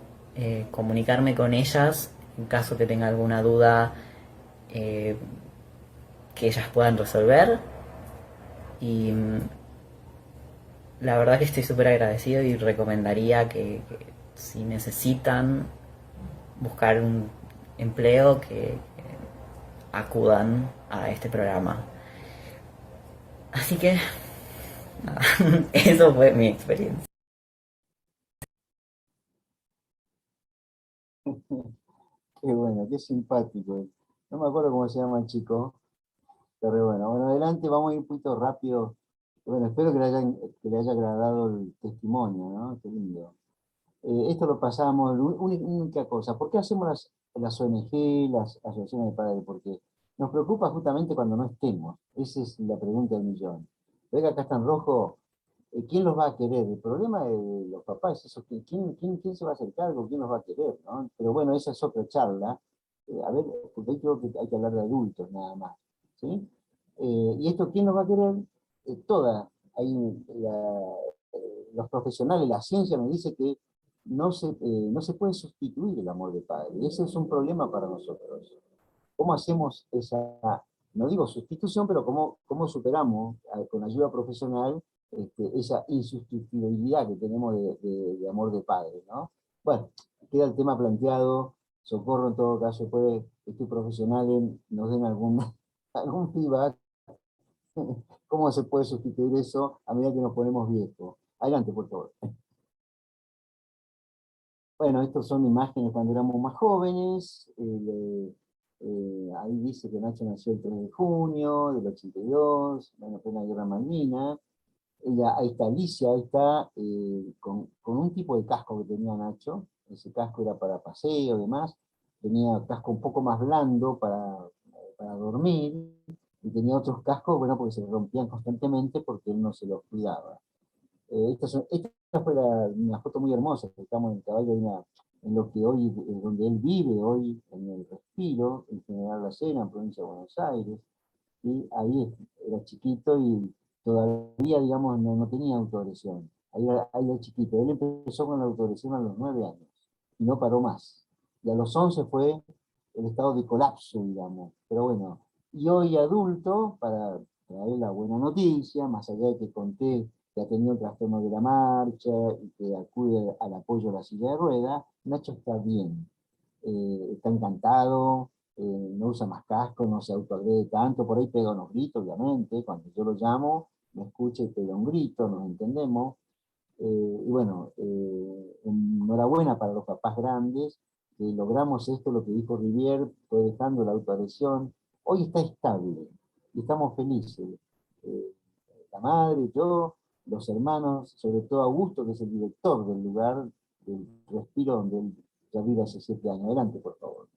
comunicarme con ellas en caso que tenga alguna duda que ellas puedan resolver. Y la verdad que estoy súper agradecido y recomendaría que si necesitan buscar un empleo que acudan a este programa. Así que nada, eso fue mi experiencia. Qué bueno, qué simpático. No me acuerdo cómo se llama el chico, pero bueno. Bueno, adelante, vamos a ir un poquito rápido. Bueno, espero que le haya agradado el testimonio, ¿no? Qué lindo. Esto lo pasamos, única cosa. ¿Por qué hacemos las ONG, las asociaciones de padres? Porque nos preocupa justamente cuando no estemos. Esa es la pregunta del millón. Venga, acá está en rojo. ¿Quién los va a querer? El problema de los papás es eso, ¿quién se va a hacer cargo? ¿Quién los va a querer? ¿No? Pero bueno, esa es otra charla. A ver, porque ahí creo que hay que hablar de adultos nada más. ¿Sí? Y esto, ¿quién los va a querer? Ahí los profesionales, la ciencia me dice que no se puede sustituir el amor de padre. Y ese es un problema para nosotros. ¿Cómo hacemos esa, no digo sustitución, pero cómo superamos con ayuda profesional esa insustituibilidad que tenemos de amor de padre, ¿no? Bueno, queda el tema planteado. Socorro, en todo caso, puede que estos profesionales nos den algún feedback. ¿Cómo se puede sustituir eso a medida que nos ponemos viejos? Adelante, por favor. Bueno, estas son imágenes cuando éramos más jóvenes. Ahí dice que Nacho nació el 3 de junio del 82, bueno, fue la guerra Malvina. Ahí está Alicia, ahí está con un tipo de casco que tenía Nacho. Ese casco era para paseo y demás. Tenía casco un poco más blando para dormir. Y tenía otros cascos, bueno, porque se rompían constantemente porque él no se los cuidaba. Esta fue una foto muy hermosa, que estamos en el caballo en lo que hoy, donde él vive hoy, en el Respiro, en General La Sena, en provincia de Buenos Aires, y ahí era chiquito y todavía, digamos, no tenía autoagresión. Ahí era chiquito. Él empezó con la autoagresión a los 9 años y no paró más. Y a los 11 fue el estado de colapso, digamos. Pero bueno, y hoy adulto, para traer la buena noticia, más allá de que conté que ha tenido un trastorno de la marcha y que acude al apoyo de la silla de ruedas, Nacho está bien. Está encantado, no usa más casco, no se autoagrede tanto, por ahí pega unos gritos, obviamente, cuando yo lo llamo, me escucha y pega un grito, nos entendemos. Y bueno, enhorabuena para los papás grandes, que logramos esto, lo que dijo Rivier, fue dejando la autoagresión. Hoy está estable y estamos felices. Eh, la madre, yo, los hermanos, sobre todo Augusto, que es el director del lugar, del Respiro, donde él ya vive hace 7 años. Adelante, por favor.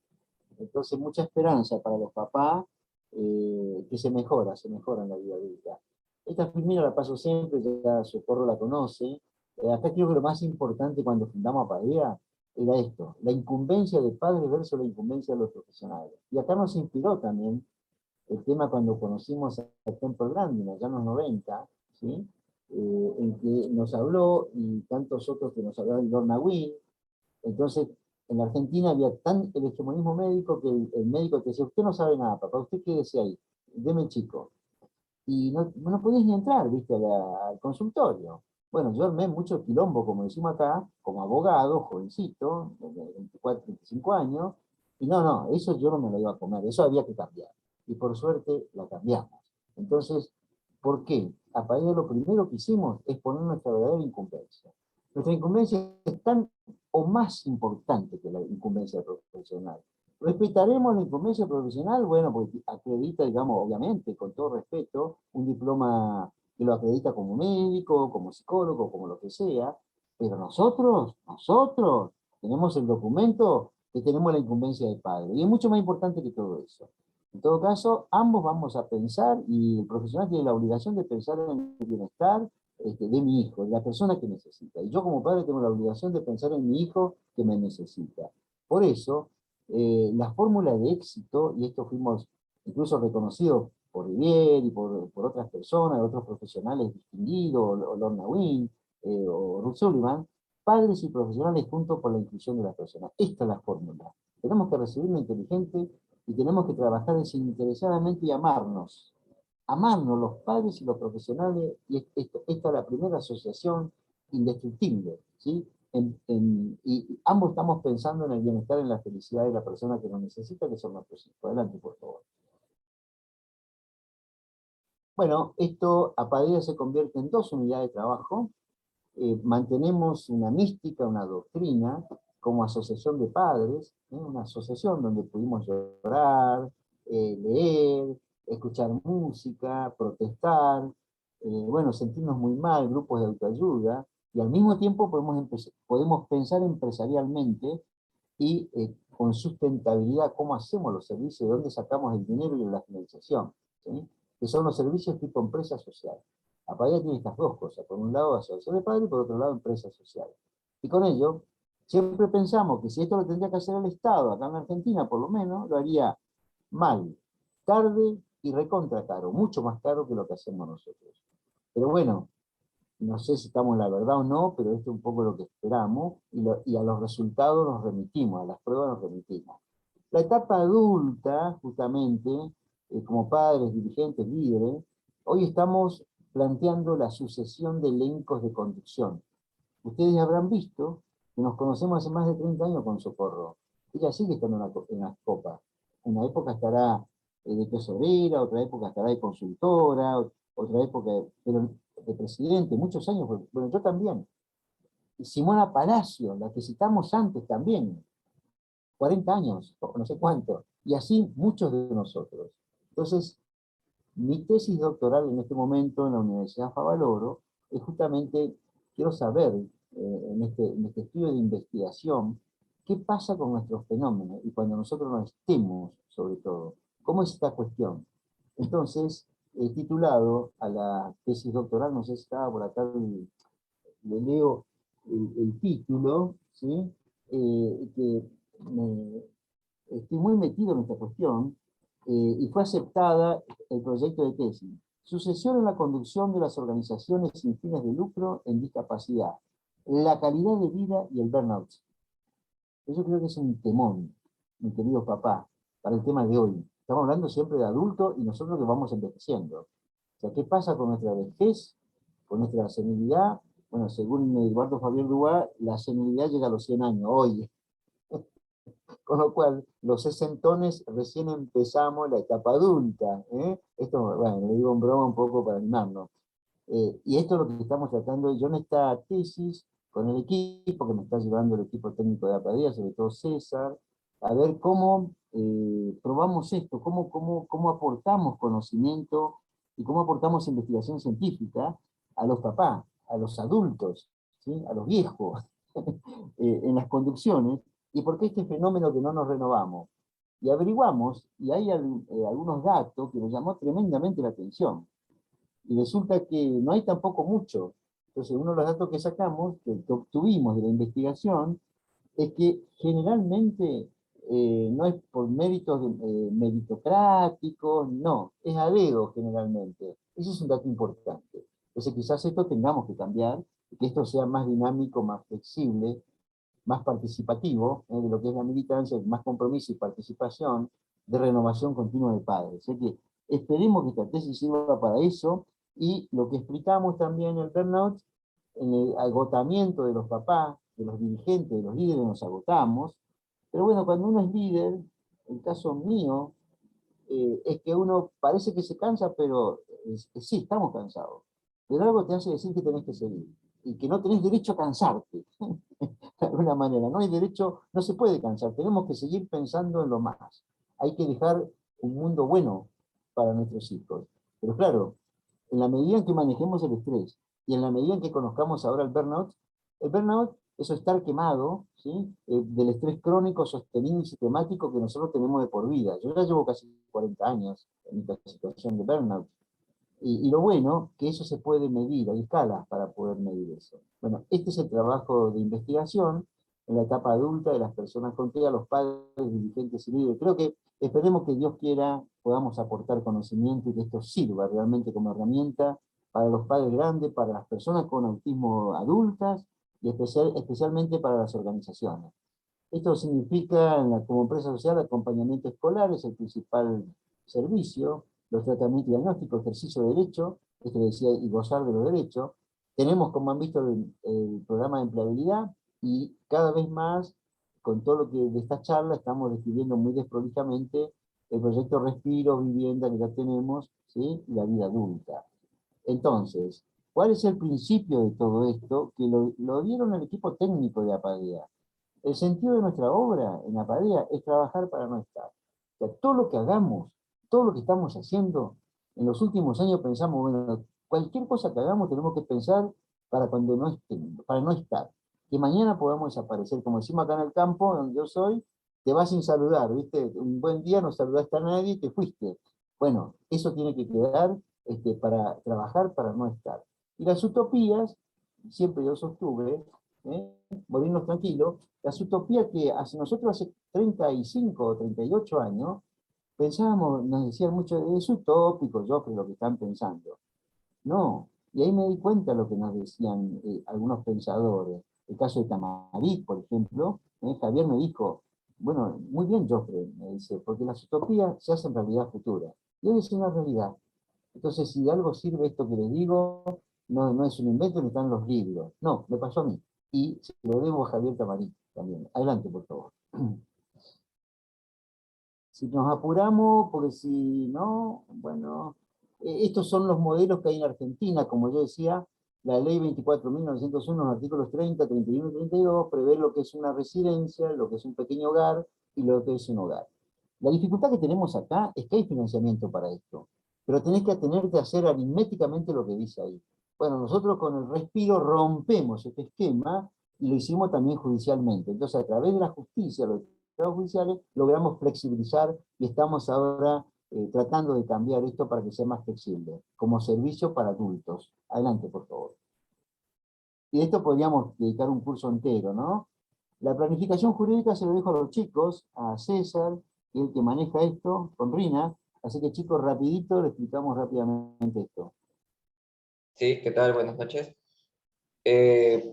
Entonces, mucha esperanza para los papás, que se mejora en la vida adulta. Esta primera la paso siempre, ya Socorro la conoce. Acá creo que lo más importante cuando fundamos a Padea era esto, la incumbencia de padres versus la incumbencia de los profesionales. Y acá nos inspiró también el tema cuando conocimos a Temple Grandin, allá en los 90, ¿sí? En que nos habló, y tantos otros que nos hablaron, Lorna Wynn. Entonces, en la Argentina había tan el hegemonismo médico que el médico te decía, usted no sabe nada, papá, usted quédese ahí, deme el chico. Y no podías ni entrar, viste, al consultorio. Bueno, yo armé mucho quilombo, como decimos acá, como abogado, jovencito, de 24, 25 años, y no, eso yo no me lo iba a comer, eso había que cambiar. Y por suerte la cambiamos. Entonces, ¿por qué? A Padea lo primero que hicimos es poner nuestra verdadera incumbencia. Nuestra incumbencia es tan o más importante que la incumbencia profesional. ¿Respetaremos la incumbencia profesional? Bueno, porque acredita, digamos, obviamente, con todo respeto, un diploma que lo acredita como médico, como psicólogo, como lo que sea, pero nosotros tenemos el documento que tenemos la incumbencia de padre, y es mucho más importante que todo eso. En todo caso, ambos vamos a pensar, y el profesional tiene la obligación de pensar en el bienestar de mi hijo, de la persona que necesita. Y yo como padre tengo la obligación de pensar en mi hijo que me necesita. Por eso, la fórmula de éxito, y esto fuimos incluso reconocidos por Rivier y por otras personas, otros profesionales distinguidos, o Lorna Wynn, o Ruth Sullivan, padres y profesionales juntos por la inclusión de las personas. Esta es la fórmula. Tenemos que recibirlo inteligente y tenemos que trabajar desinteresadamente y amarnos. Amarnos los padres y los profesionales, y esta es la primera asociación indestructible, ¿sí? Y ambos estamos pensando en el bienestar, en la felicidad de la persona que nos necesita, que son nuestros hijos. Adelante, por favor. Bueno, esto a Padea se convierte en 2 unidades de trabajo. Mantenemos una mística, una doctrina, como asociación de padres, una asociación donde pudimos llorar, leer, escuchar música, protestar, bueno, sentirnos muy mal, grupos de autoayuda, y al mismo tiempo podemos pensar empresarialmente y con sustentabilidad cómo hacemos los servicios, de dónde sacamos el dinero y la financiación, ¿sí? Que son los servicios tipo empresa social. Padea tiene estas dos cosas, por un lado asociación de padres y por otro lado empresa social. Y con ello, siempre pensamos que si esto lo tendría que hacer el Estado, acá en Argentina por lo menos, lo haría mal, tarde y recontra caro, mucho más caro que lo que hacemos nosotros. Pero bueno, no sé si estamos en la verdad o no, pero esto es un poco lo que esperamos, y a los resultados nos remitimos, a las pruebas nos remitimos. La etapa adulta, justamente, como padres, dirigentes, líderes, hoy estamos planteando la sucesión de elencos de conducción. Ustedes habrán visto que nos conocemos hace más de 30 años con Socorro. Ella sigue estando en las copas. Una época estará de tesorera, otra época estará de consultora, otra época de presidente, muchos años, bueno, yo también. Y Simona Palacio, la que citamos antes también, 40 años, o no sé cuánto, y así muchos de nosotros. Entonces, mi tesis doctoral en este momento en la Universidad Favaloro es justamente, quiero saber, en este estudio de investigación, qué pasa con nuestros fenómenos, y cuando nosotros no estemos, sobre todo. ¿Cómo es esta cuestión? Entonces, he titulado a la tesis doctoral, no sé si estaba por acá, le leo el título, ¿sí? Que estoy muy metido en esta cuestión, y fue aceptada el proyecto de tesis. Sucesión en la conducción de las organizaciones sin fines de lucro en discapacidad, la calidad de vida y el burnout. Eso creo que es un temón, mi querido papá, para el tema de hoy. Estamos hablando siempre de adultos y nosotros que vamos envejeciendo. O sea, ¿qué pasa con nuestra vejez, con nuestra senilidad? Bueno, según Eduardo Javier Dubá, la senilidad llega a los 100 años, hoy. Con lo cual, los sesentones recién empezamos la etapa adulta. Esto, bueno, lo digo en broma un poco para animarnos. Y esto es lo que estamos tratando. Yo en esta tesis, con el equipo que me está llevando el equipo técnico de APADEA, sobre todo César, a ver cómo probamos esto, cómo aportamos conocimiento y cómo aportamos investigación científica a los papás, a los adultos, ¿sí? A los viejos, en las conducciones, y por qué este fenómeno que no nos renovamos. Y averiguamos, y hay algunos datos que nos llamó tremendamente la atención. Y resulta que no hay tampoco mucho. Entonces, uno de los datos que sacamos, que obtuvimos de la investigación, es que generalmente no es por méritos meritocráticos, no, es a dedo generalmente. Eso es un dato importante. Entonces, quizás esto tengamos que cambiar, que esto sea más dinámico, más flexible, más participativo, de lo que es la militancia, más compromiso y participación, de renovación continua de padres. Así que esperemos que esta tesis sirva para eso, y lo que explicamos también en el burnout, en el agotamiento de los papás, de los dirigentes, de los líderes, nos agotamos, pero bueno, cuando uno es líder, el caso mío, es que uno parece que se cansa, pero sí, estamos cansados. Pero algo te hace decir que tenés que seguir, y que no tenés derecho a cansarte, de alguna manera. No hay derecho, no se puede cansar, tenemos que seguir pensando en lo más. Hay que dejar un mundo bueno para nuestros hijos. Pero claro, en la medida en que manejemos el estrés, y en la medida en que conozcamos ahora el burnout es estar quemado, ¿sí? Del estrés crónico, sostenido y sistemático que nosotros tenemos de por vida. Yo ya llevo casi 40 años en esta situación de burnout. Y lo bueno, que eso se puede medir, hay escalas para poder medir eso. Bueno, este es el trabajo de investigación en la etapa adulta de las personas con TEA, los padres, dirigentes y líderes. Creo que esperemos que Dios quiera, podamos aportar conocimiento y que esto sirva realmente como herramienta para los padres grandes, para las personas con autismo adultas y especialmente para las organizaciones. Esto significa, como empresa social, acompañamiento escolar es el principal servicio, los tratamientos diagnósticos, ejercicio de derecho, esto decía, y gozar de los derechos. Tenemos, como han visto, el programa de empleabilidad, y cada vez más, con todo lo que de esta charla, estamos describiendo muy desprolijamente el proyecto Respiro, Vivienda, que ya tenemos, ¿sí? Y la vida adulta. Entonces, ¿cuál es el principio de todo esto? Que lo dieron el equipo técnico de APADEA. El sentido de nuestra obra en APADEA es trabajar para no estar. O sea, todo lo que hagamos, todo lo que estamos haciendo, en los últimos años pensamos, bueno, cualquier cosa que hagamos tenemos que pensar para cuando no estemos, para no estar. Que mañana podamos desaparecer. Como decimos acá en el campo, donde yo soy, te vas sin saludar, ¿viste? Un buen día no saludaste a nadie y te fuiste. Bueno, eso tiene que quedar para trabajar para no estar. Y las utopías, siempre yo sostuve, morirnos tranquilos, las utopías que nosotros hace 35 o 38 años, pensábamos, nos decían mucho, es utópico, yo creo lo que están pensando. No, y ahí me di cuenta de lo que nos decían algunos pensadores. El caso de Tamarit, por ejemplo, Javier me dijo, bueno, muy bien, Joffre, me dice, porque las utopías se hacen realidad futura. Y hoy es una realidad. Entonces, si de algo sirve esto que les digo, no es un invento ni están los libros. No, me pasó a mí. Y se lo debo a Javier Tamarit también. Adelante, por favor. Si nos apuramos, porque si no, bueno, estos son los modelos que hay en Argentina, como yo decía, la ley 24.901, los artículos 30, 31 y 32, prevé lo que es una residencia, lo que es un pequeño hogar y lo que es un hogar. La dificultad que tenemos acá es que hay financiamiento para esto, pero tenés que atenerte a hacer aritméticamente lo que dice ahí. Bueno, nosotros con el Respiro rompemos este esquema y lo hicimos también judicialmente. Entonces, a través de la justicia, los judiciales, logramos flexibilizar y estamos ahora tratando de cambiar esto para que sea más flexible, como servicio para adultos. Adelante, por favor. Y de esto podríamos dedicar un curso entero, ¿no? La planificación jurídica se lo dejo a los chicos, a César, que es el que maneja esto, con Rina, Así que chicos, rapidito, le explicamos rápidamente esto. Sí, ¿qué tal? Buenas noches.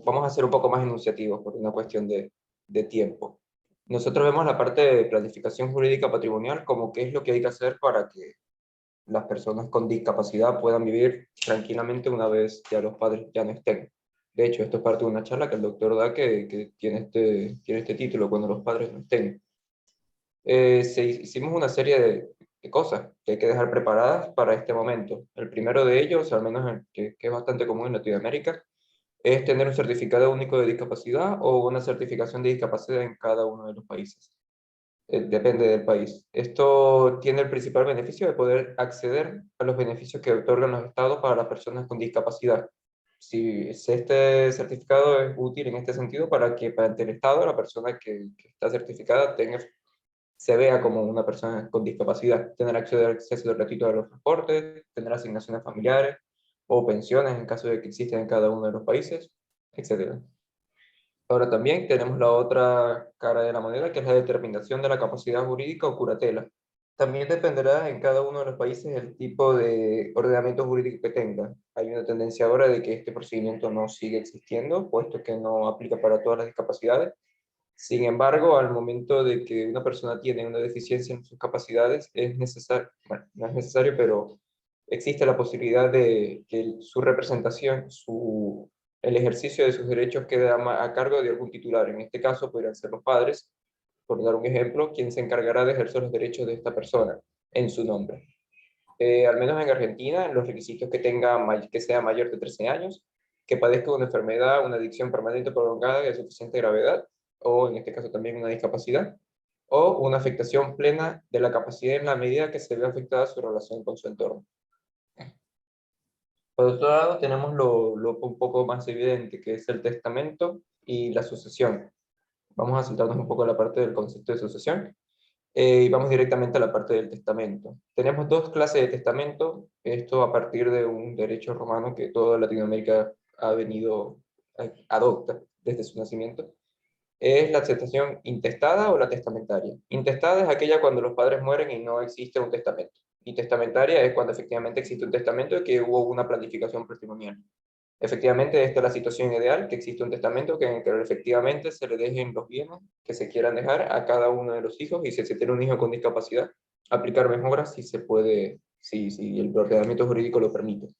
Vamos a ser un poco más enunciativos por una cuestión de tiempo. Nosotros vemos la parte de planificación jurídica patrimonial como qué es lo que hay que hacer para que las personas con discapacidad puedan vivir tranquilamente una vez ya los padres ya no estén. De hecho, esto es parte de una charla que el doctor da que tiene este título, cuando los padres no estén. Hicimos una serie de cosas que hay que dejar preparadas para este momento. El primero de ellos, al menos que es bastante común en Latinoamérica, es tener un certificado único de discapacidad o una certificación de discapacidad en cada uno de los países. Depende del país. Esto tiene el principal beneficio de poder acceder a los beneficios que otorgan los estados para las personas con discapacidad. Si este certificado es útil en este sentido para que ante el estado la persona que está certificada se vea como una persona con discapacidad, tener acceso gratuito a los transportes, tener asignaciones familiares o pensiones en caso de que existan en cada uno de los países, etc. Ahora también tenemos la otra cara de la moneda, que es la determinación de la capacidad jurídica o curatela. También dependerá en cada uno de los países el tipo de ordenamiento jurídico que tenga. Hay una tendencia ahora de que este procedimiento no sigue existiendo, puesto que no aplica para todas las discapacidades. Sin embargo, al momento de que una persona tiene una deficiencia en sus capacidades, es necesario, bueno, no es necesario, pero existe la posibilidad de que su representación, el ejercicio de sus derechos quede a cargo de algún titular. En este caso podrían ser los padres, por dar un ejemplo, quien se encargará de ejercer los derechos de esta persona en su nombre. Al menos en Argentina, los requisitos que sea mayor de 13 años, que padezca una enfermedad, una adicción permanente prolongada de suficiente gravedad, o en este caso también una discapacidad, o una afectación plena de la capacidad en la medida que se ve afectada su relación con su entorno. Por otro lado, tenemos lo un poco más evidente, que es el testamento y la sucesión. Vamos a saltarnos un poco a la parte del concepto de sucesión y vamos directamente a la parte del testamento. Tenemos dos clases de testamento, esto a partir de un derecho romano que toda Latinoamérica adopta desde su nacimiento. Es la sucesión intestada o la testamentaria. Intestada es aquella cuando los padres mueren y no existe un testamento. Y testamentaria es cuando efectivamente existe un testamento y que hubo una planificación patrimonial. Efectivamente, esta es la situación ideal, que existe un testamento en que efectivamente se le dejen los bienes que se quieran dejar a cada uno de los hijos, y si se tiene un hijo con discapacidad, aplicar mejoras si se puede, si el ordenamiento jurídico lo permite.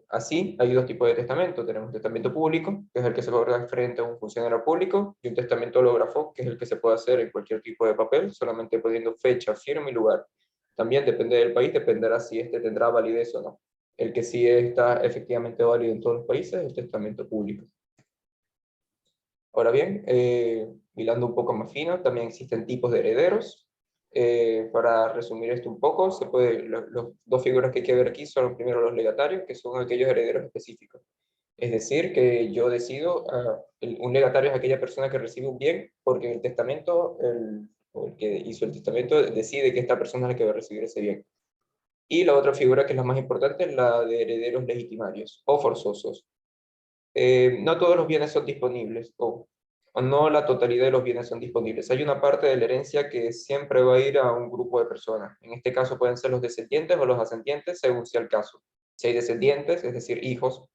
Así, hay dos tipos de testamento. Tenemos un testamento público, que es el que se logra frente a un funcionario público, y un testamento hológrafo, que es el que se puede hacer en cualquier tipo de papel, solamente poniendo fecha, firma y lugar. También depende del país, dependerá si este tendrá validez o no. El que sí está efectivamente válido en todos los países es el testamento público. Ahora bien, hilando un poco más fino, también existen tipos de herederos. Para resumir esto un poco, los dos figuras que hay que ver aquí son primero los legatarios, que son aquellos herederos específicos. Es decir, que yo decido, un legatario es aquella persona que recibe un bien porque el testamento, el que hizo el testamento decide que esta persona es la que va a recibir ese bien. Y la otra figura, que es la más importante, es la de herederos legitimarios o forzosos. No todos los bienes son disponibles, o no la totalidad de los bienes son disponibles. Hay una parte de la herencia que siempre va a ir a un grupo de personas. En este caso pueden ser los descendientes o los ascendientes, según sea el caso. Si hay descendientes, es decir, hijos,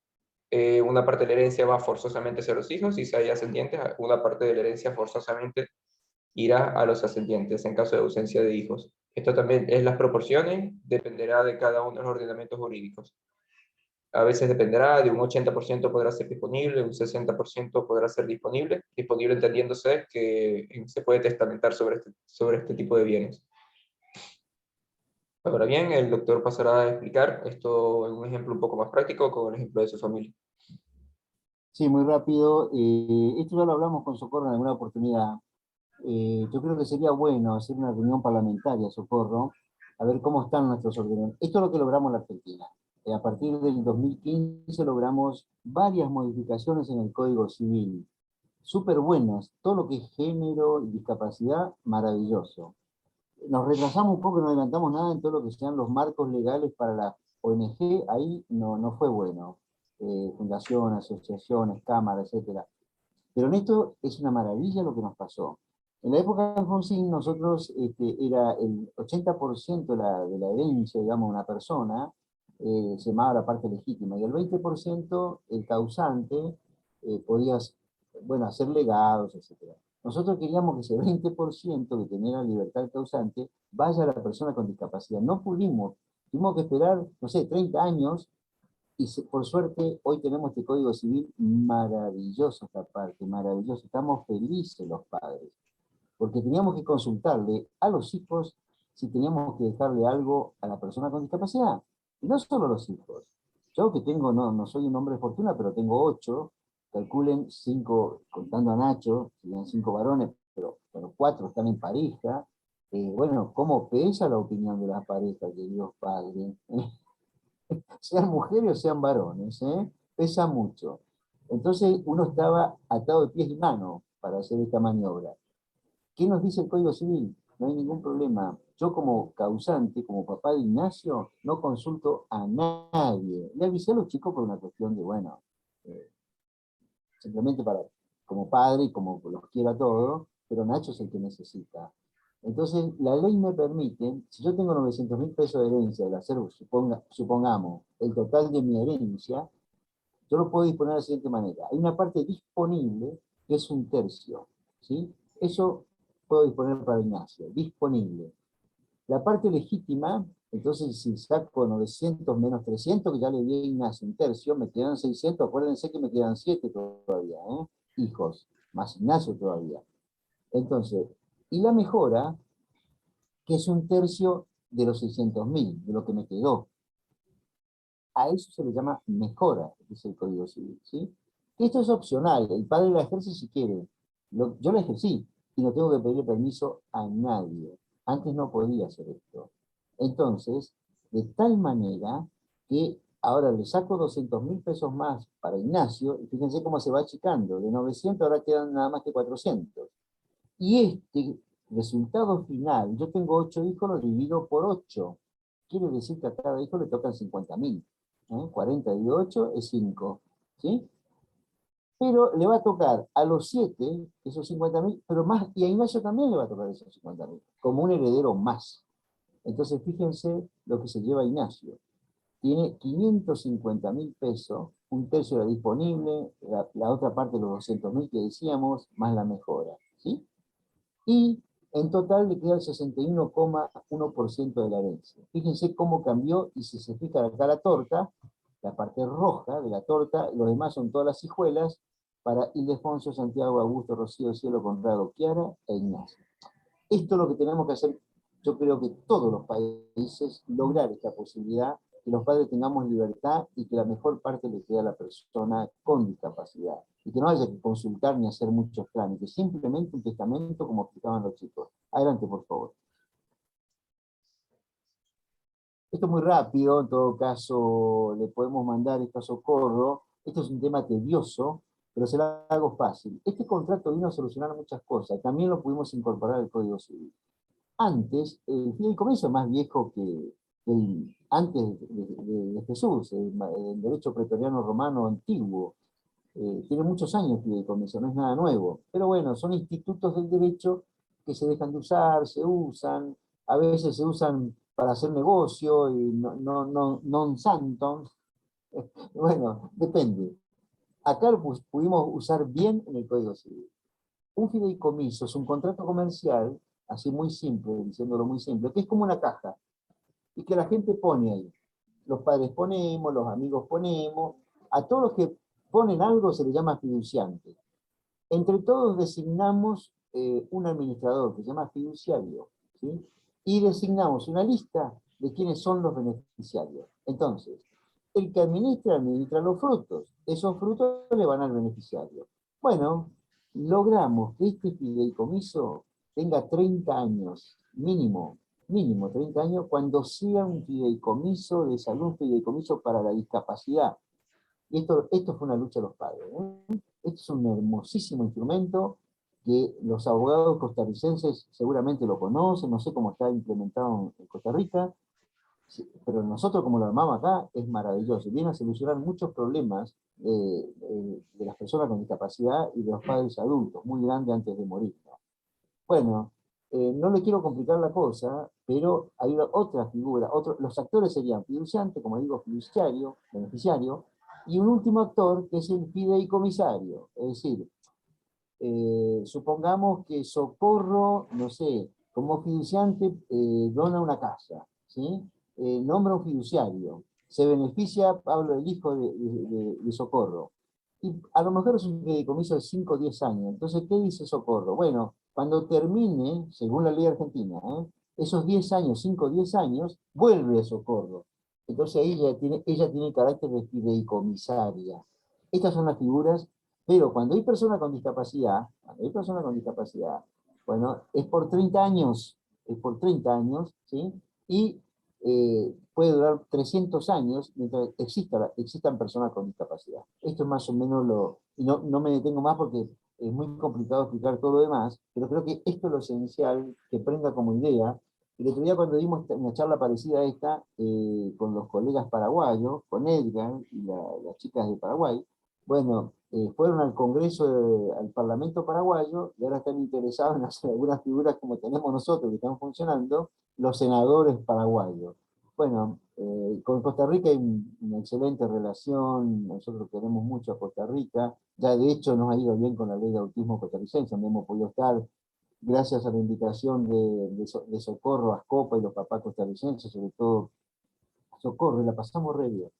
una parte de la herencia va forzosamente hacia los hijos, y si hay ascendientes, una parte de la herencia forzosamente irá a los ascendientes en caso de ausencia de hijos. Esto también es las proporciones, dependerá de cada uno de los ordenamientos jurídicos. A veces dependerá, de un 80% podrá ser disponible, un 60% podrá ser disponible entendiéndose que se puede testamentar sobre este tipo de bienes. Ahora bien, el doctor pasará a explicar esto en un ejemplo un poco más práctico, con el ejemplo de su familia. Sí, muy rápido. Esto ya lo hablamos con Socorro en alguna oportunidad. Yo creo que sería bueno hacer una reunión parlamentaria, Socorro, a ver cómo están nuestros ordenamientos. Esto es lo que logramos en la Argentina. A partir del 2015 logramos varias modificaciones en el Código Civil, súper buenas. Todo lo que es género y discapacidad, maravilloso. Nos retrasamos un poco, no adelantamos nada en todo lo que sean los marcos legales para la ONG, ahí no fue bueno. Fundaciones, asociaciones, cámaras, etc. Pero en esto es una maravilla lo que nos pasó. En la época de Alfonsín, nosotros, era el 80% de la herencia, digamos, de una persona, se llamaba la parte legítima, y el 20% el causante, podías, bueno, hacer legados, etc. Nosotros queríamos que ese 20% que tenía la libertad del causante vaya a la persona con discapacidad. No pudimos, tuvimos que esperar, no sé, 30 años, y por suerte hoy tenemos este Código Civil maravilloso, esta parte, maravilloso. Estamos felices los padres, porque teníamos que consultarle a los hijos si teníamos que dejarle algo a la persona con discapacidad. Y no solo a los hijos. Yo que tengo, no soy un hombre de fortuna, pero tengo 8, calculen 5, contando a Nacho, serían 5 varones, pero 4 están en pareja. Bueno, ¿cómo pesa la opinión de la pareja, queridos padres? Sean mujeres o sean varones, pesa mucho. Entonces uno estaba atado de pies y manos para hacer esta maniobra. ¿Qué nos dice el Código Civil? No hay ningún problema. Yo como causante, como papá de Ignacio, no consulto a nadie. Le avisé a los chicos por una cuestión de, bueno, simplemente para, como padre y como los quiero a todos, pero Nacho es el que necesita. Entonces, la ley me permite, si yo tengo 900.000 pesos de herencia, del acervo, supongamos, el total de mi herencia, yo lo puedo disponer de la siguiente manera. Hay una parte disponible que es 1/3, ¿sí? Eso puedo disponer para Ignacio, disponible. La parte legítima, entonces si saco 900 menos 300, que ya le di a Ignacio 1/3, me quedan 600, acuérdense que me quedan 7 todavía, hijos, más Ignacio todavía. Entonces, y la mejora, que es 1/3 de los 600.000, de lo que me quedó. A eso se le llama mejora, dice el Código Civil, ¿sí? Esto es opcional, el padre la ejerce si quiere. Yo la ejercí y no tengo que pedirle permiso a nadie. Antes no podía hacer esto. Entonces, de tal manera que ahora le saco 200.000 pesos más para Ignacio, y fíjense cómo se va achicando. De 900 ahora quedan nada más que 400. Y este resultado final, yo tengo 8 hijos, lo divido por 8. Quiere decir que a cada hijo le tocan 50.000. 40 y 8 es 5. ¿Sí? Pero le va a tocar a los 7 esos 50.000, pero más, y a Ignacio también le va a tocar esos 50.000, como un heredero más. Entonces fíjense lo que se lleva Ignacio. Tiene 550.000 pesos, 1/3 era disponible, la otra parte, los 200.000 que decíamos, más la mejora. ¿Sí? Y en total le queda el 61,1% de la herencia. Fíjense cómo cambió, y si se fija acá la torta, la parte roja de la torta, los demás son todas las hijuelas, para Ildefonso, Santiago, Augusto, Rocío, Cielo, Conrado, Chiara e Ignacio. Esto es lo que tenemos que hacer, yo creo que todos los países, lograr esta posibilidad, que los padres tengamos libertad y que la mejor parte le quede a la persona con discapacidad. Y que no haya que consultar ni hacer muchos trámites, simplemente un testamento como explicaban los chicos. Adelante, por favor. Esto es muy rápido, en todo caso le podemos mandar esto a Socorro. Esto es un tema tedioso, pero se lo hago fácil. Este contrato vino a solucionar muchas cosas, también lo pudimos incorporar al Código Civil. Antes, el fideicomiso es más viejo que antes de Jesús, el derecho pretoriano romano antiguo. Tiene muchos años el fideicomiso, no es nada nuevo. Pero bueno, son institutos del derecho que se dejan de usar, se usan, a veces se usan para hacer negocio y non santon. Bueno, depende. Acá lo pudimos usar bien en el Código Civil. Un fideicomiso es un contrato comercial, así muy simple, diciéndolo muy simple, que es como una caja, y que la gente pone ahí. Los padres ponemos, los amigos ponemos, a todos los que ponen algo se les llama fiduciante. Entre todos designamos un administrador que se llama fiduciario, ¿sí? Y designamos una lista de quiénes son los beneficiarios. Entonces, el que administra los frutos. Esos frutos le van al beneficiario. Bueno, logramos que este fideicomiso tenga 30 años, mínimo 30 años, cuando sea un fideicomiso de salud, un fideicomiso para la discapacidad. Y esto fue una lucha de los padres. Esto es un hermosísimo instrumento que los abogados costarricenses seguramente lo conocen, no sé cómo está implementado en Costa Rica, pero nosotros como lo armamos acá es maravilloso. Viene a solucionar muchos problemas de las personas con discapacidad y de los padres adultos, muy grandes antes de morir, ¿no? Bueno, no le quiero complicar la cosa, pero hay otra figura, los actores serían fiduciante, como digo, fiduciario, beneficiario, y un último actor que es el fideicomisario, es decir, supongamos que Socorro, no sé, como fiduciante dona una casa, ¿sí? Nombra un fiduciario, se beneficia, hablo del hijo de Socorro, y a lo mejor es un fideicomiso de 5 o 10 años. Entonces, ¿qué dice Socorro? Bueno, cuando termine, según la ley argentina, esos 10 años, 5 o 10 años, vuelve a Socorro. Entonces ella tiene carácter de fideicomisaria. Estas son las figuras, pero cuando hay persona con discapacidad, bueno, es por 30 años, ¿sí? Y puede durar 300 años mientras existan personas con discapacidad. Esto es más o menos y no me detengo más porque es muy complicado explicar todo lo demás, pero creo que esto es lo esencial que prenda como idea. El otro día cuando dimos una charla parecida a esta con los colegas paraguayos, con Edgar y las chicas de Paraguay, bueno, fueron al Congreso, al Parlamento paraguayo, y ahora están interesados en hacer algunas figuras como tenemos nosotros que están funcionando, los senadores paraguayos. Bueno, con Costa Rica hay una excelente relación, nosotros queremos mucho a Costa Rica, ya de hecho nos ha ido bien con la ley de autismo costarricense, donde hemos podido estar gracias a la invitación de Socorro, Ascopa y los papás costarricenses, sobre todo Socorro, y la pasamos re bien.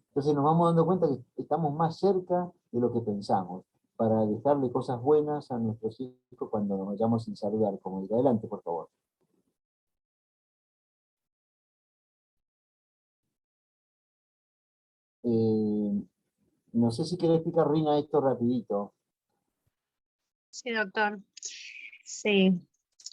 Entonces nos vamos dando cuenta que estamos más cerca de lo que pensamos, para dejarle cosas buenas a nuestros hijos cuando nos vayamos sin saludar. Como ir adelante, por favor. No sé si quiere explicar, Rina, esto rapidito. Sí, doctor. Sí.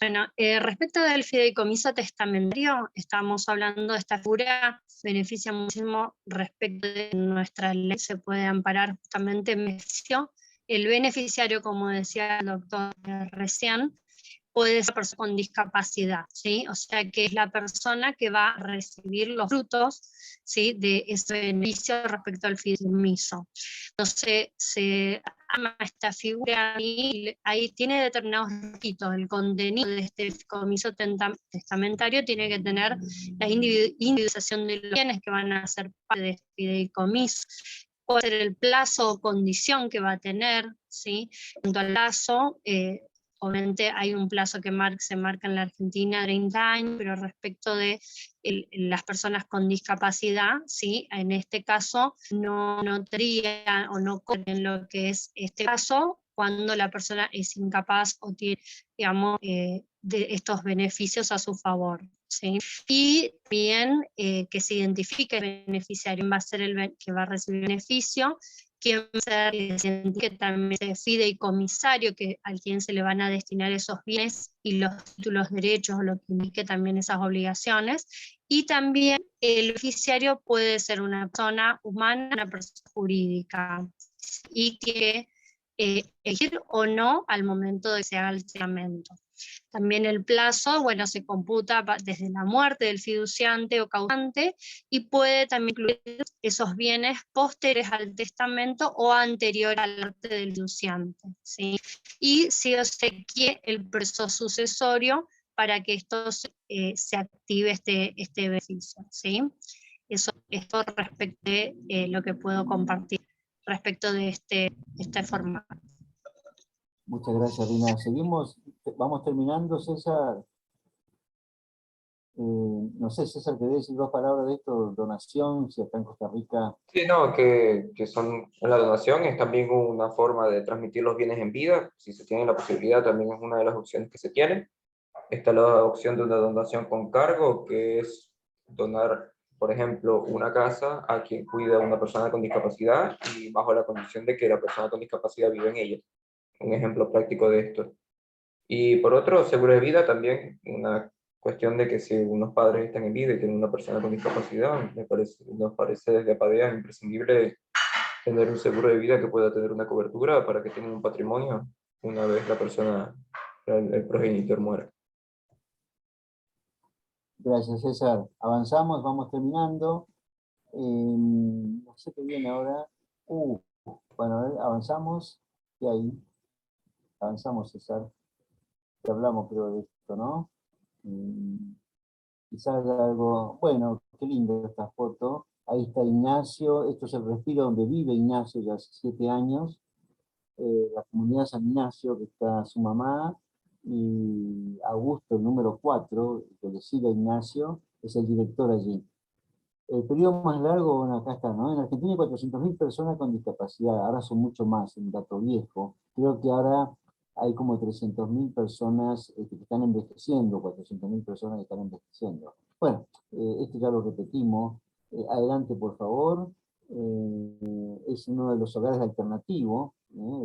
Bueno, respecto del fideicomiso testamentario, estamos hablando de esta figura, beneficia muchísimo respecto de nuestra ley, se puede amparar justamente en beneficio. El beneficiario, como decía el doctor recién, puede ser persona con discapacidad, ¿sí? O sea que es la persona que va a recibir los frutos, ¿sí?, de ese beneficio respecto al fideicomiso. Entonces se ama esta figura y ahí tiene determinados requisitos. El contenido de este fideicomiso testamentario tiene que tener la individualización de los bienes que van a ser parte de este fideicomiso. Puede ser el plazo o condición que va a tener, ¿sí? En cuanto al plazo, obviamente hay un plazo que se marca en la Argentina, 30 años, pero respecto de las personas con discapacidad, ¿sí?, en este caso no tendría o no corren lo que es este caso cuando la persona es incapaz o tiene, digamos, de estos beneficios a su favor, ¿sí? Y bien que se identifique el beneficiario, quién va a ser el que va a recibir el beneficio, quién va a ser que también se fideicomisario, al quien se le van a destinar esos bienes y los títulos, derechos, o lo que indique también esas obligaciones. Y también el beneficiario puede ser una persona humana, una persona jurídica, y que elegir o no al momento de que se haga el testamento. También el plazo, bueno, se computa desde la muerte del fiduciante o causante y puede también incluir esos bienes posteriores al testamento o anterior al muerte del fiduciante, ¿sí? Y si se quiere el proceso sucesorio para que esto se active este beneficio, ¿sí? Esto respecto de lo que puedo compartir respecto de este formato. Muchas gracias, Rina. Seguimos, vamos terminando, César. No sé, César, ¿querés decir 2 palabras de esto? Donación, si acá en Costa Rica. Sí, no, que son la donación, es también una forma de transmitir los bienes en vida. Si se tiene la posibilidad, también es una de las opciones que se tiene. Está la opción de una donación con cargo, que es donar, por ejemplo, una casa a quien cuida a una persona con discapacidad y bajo la condición de que la persona con discapacidad vive en ella. Un ejemplo práctico de esto. Y por otro, seguro de vida también, una cuestión de que si unos padres están en vida y tienen una persona con discapacidad, nos parece desde APADEA imprescindible tener un seguro de vida que pueda tener una cobertura para que tengan un patrimonio una vez la persona, el progenitor muera. Gracias, César. Avanzamos, vamos terminando. No sé qué viene ahora. Bueno, a ver, avanzamos. ¿Qué hay? Avanzamos, César. hablamos, creo, de esto, ¿no? Quizás algo, bueno, qué lindo esta foto. Ahí está Ignacio, esto es el respiro donde vive Ignacio ya hace 7 años. La comunidad San Ignacio, que está su mamá, y Augusto, el número 4, que le sigue a Ignacio, es el director allí. El periodo más largo, bueno, acá está, ¿no? En Argentina hay 400.000 personas con discapacidad, ahora son mucho más, un dato viejo. Creo que ahora hay como 300.000 personas que están envejeciendo, 400.000 personas que están envejeciendo. Bueno, esto ya lo repetimos. Adelante, por favor. Es uno de los hogares alternativos,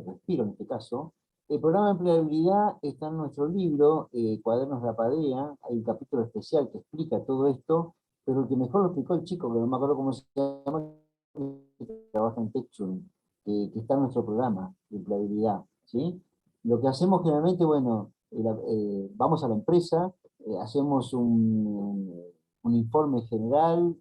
Respiro en este caso. El programa de empleabilidad está en nuestro libro, Cuadernos de Apadea. Hay un capítulo especial que explica todo esto, pero el que mejor lo explicó el chico, que no me acuerdo cómo se llama, que trabaja en Techum, que está en nuestro programa de empleabilidad, ¿sí? Lo que hacemos generalmente, bueno, vamos a la empresa, hacemos un informe general,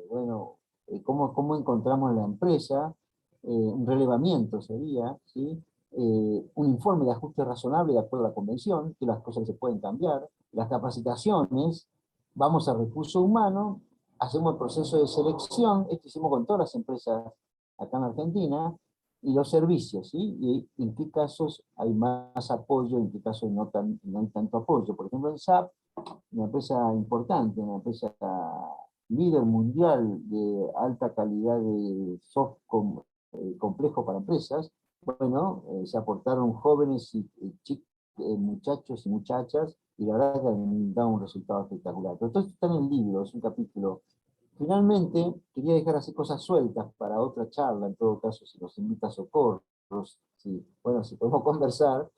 bueno, cómo encontramos la empresa, un relevamiento sería, ¿sí? Un informe de ajuste razonable de acuerdo a la convención, que las cosas se pueden cambiar, las capacitaciones, vamos a recursos humanos, hacemos el proceso de selección, esto hicimos con todas las empresas acá en Argentina, y los servicios, ¿sí? Y en qué casos hay más apoyo, en qué casos no hay tanto apoyo. Por ejemplo, en SAP, una empresa importante, una empresa líder mundial de alta calidad de software complejo para empresas, bueno, se aportaron jóvenes y muchachos y muchachas, y la verdad que han dado un resultado espectacular. Pero todo esto está en el libro, es un capítulo. Finalmente, quería dejar así cosas sueltas para otra charla, en todo caso, si nos invita Socorro, si, bueno, si podemos conversar.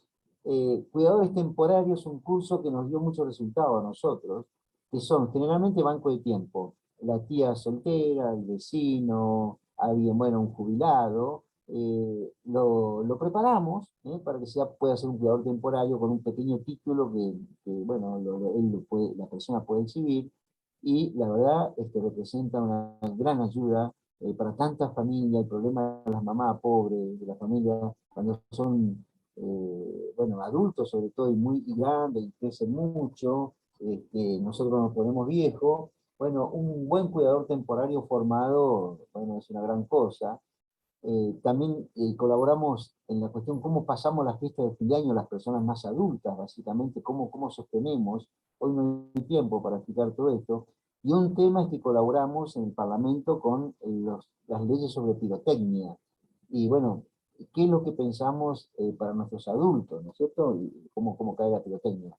Cuidadores temporarios es un curso que nos dio mucho resultado a nosotros, que son generalmente banco de tiempo. La tía soltera, el vecino, alguien, bueno, un jubilado, lo preparamos para que pueda ser un cuidador temporario con un pequeño título que bueno, la persona puede exhibir, y la verdad representa una gran ayuda para tantas familias. El problema de las mamás pobres, de las familias cuando son bueno, adultos sobre todo, y muy grandes, y crecen mucho, nosotros nos ponemos viejos. Bueno, un buen cuidador temporario formado, bueno, es una gran cosa. También colaboramos en la cuestión cómo pasamos las fiestas de fin de año a las personas más adultas, básicamente, cómo sostenemos. Hoy no hay tiempo para explicar todo esto. Y un tema es que colaboramos en el Parlamento con las leyes sobre pirotecnia. Y bueno, ¿qué es lo que pensamos para nuestros adultos, ¿no es cierto? Y cómo cae la pirotecnia.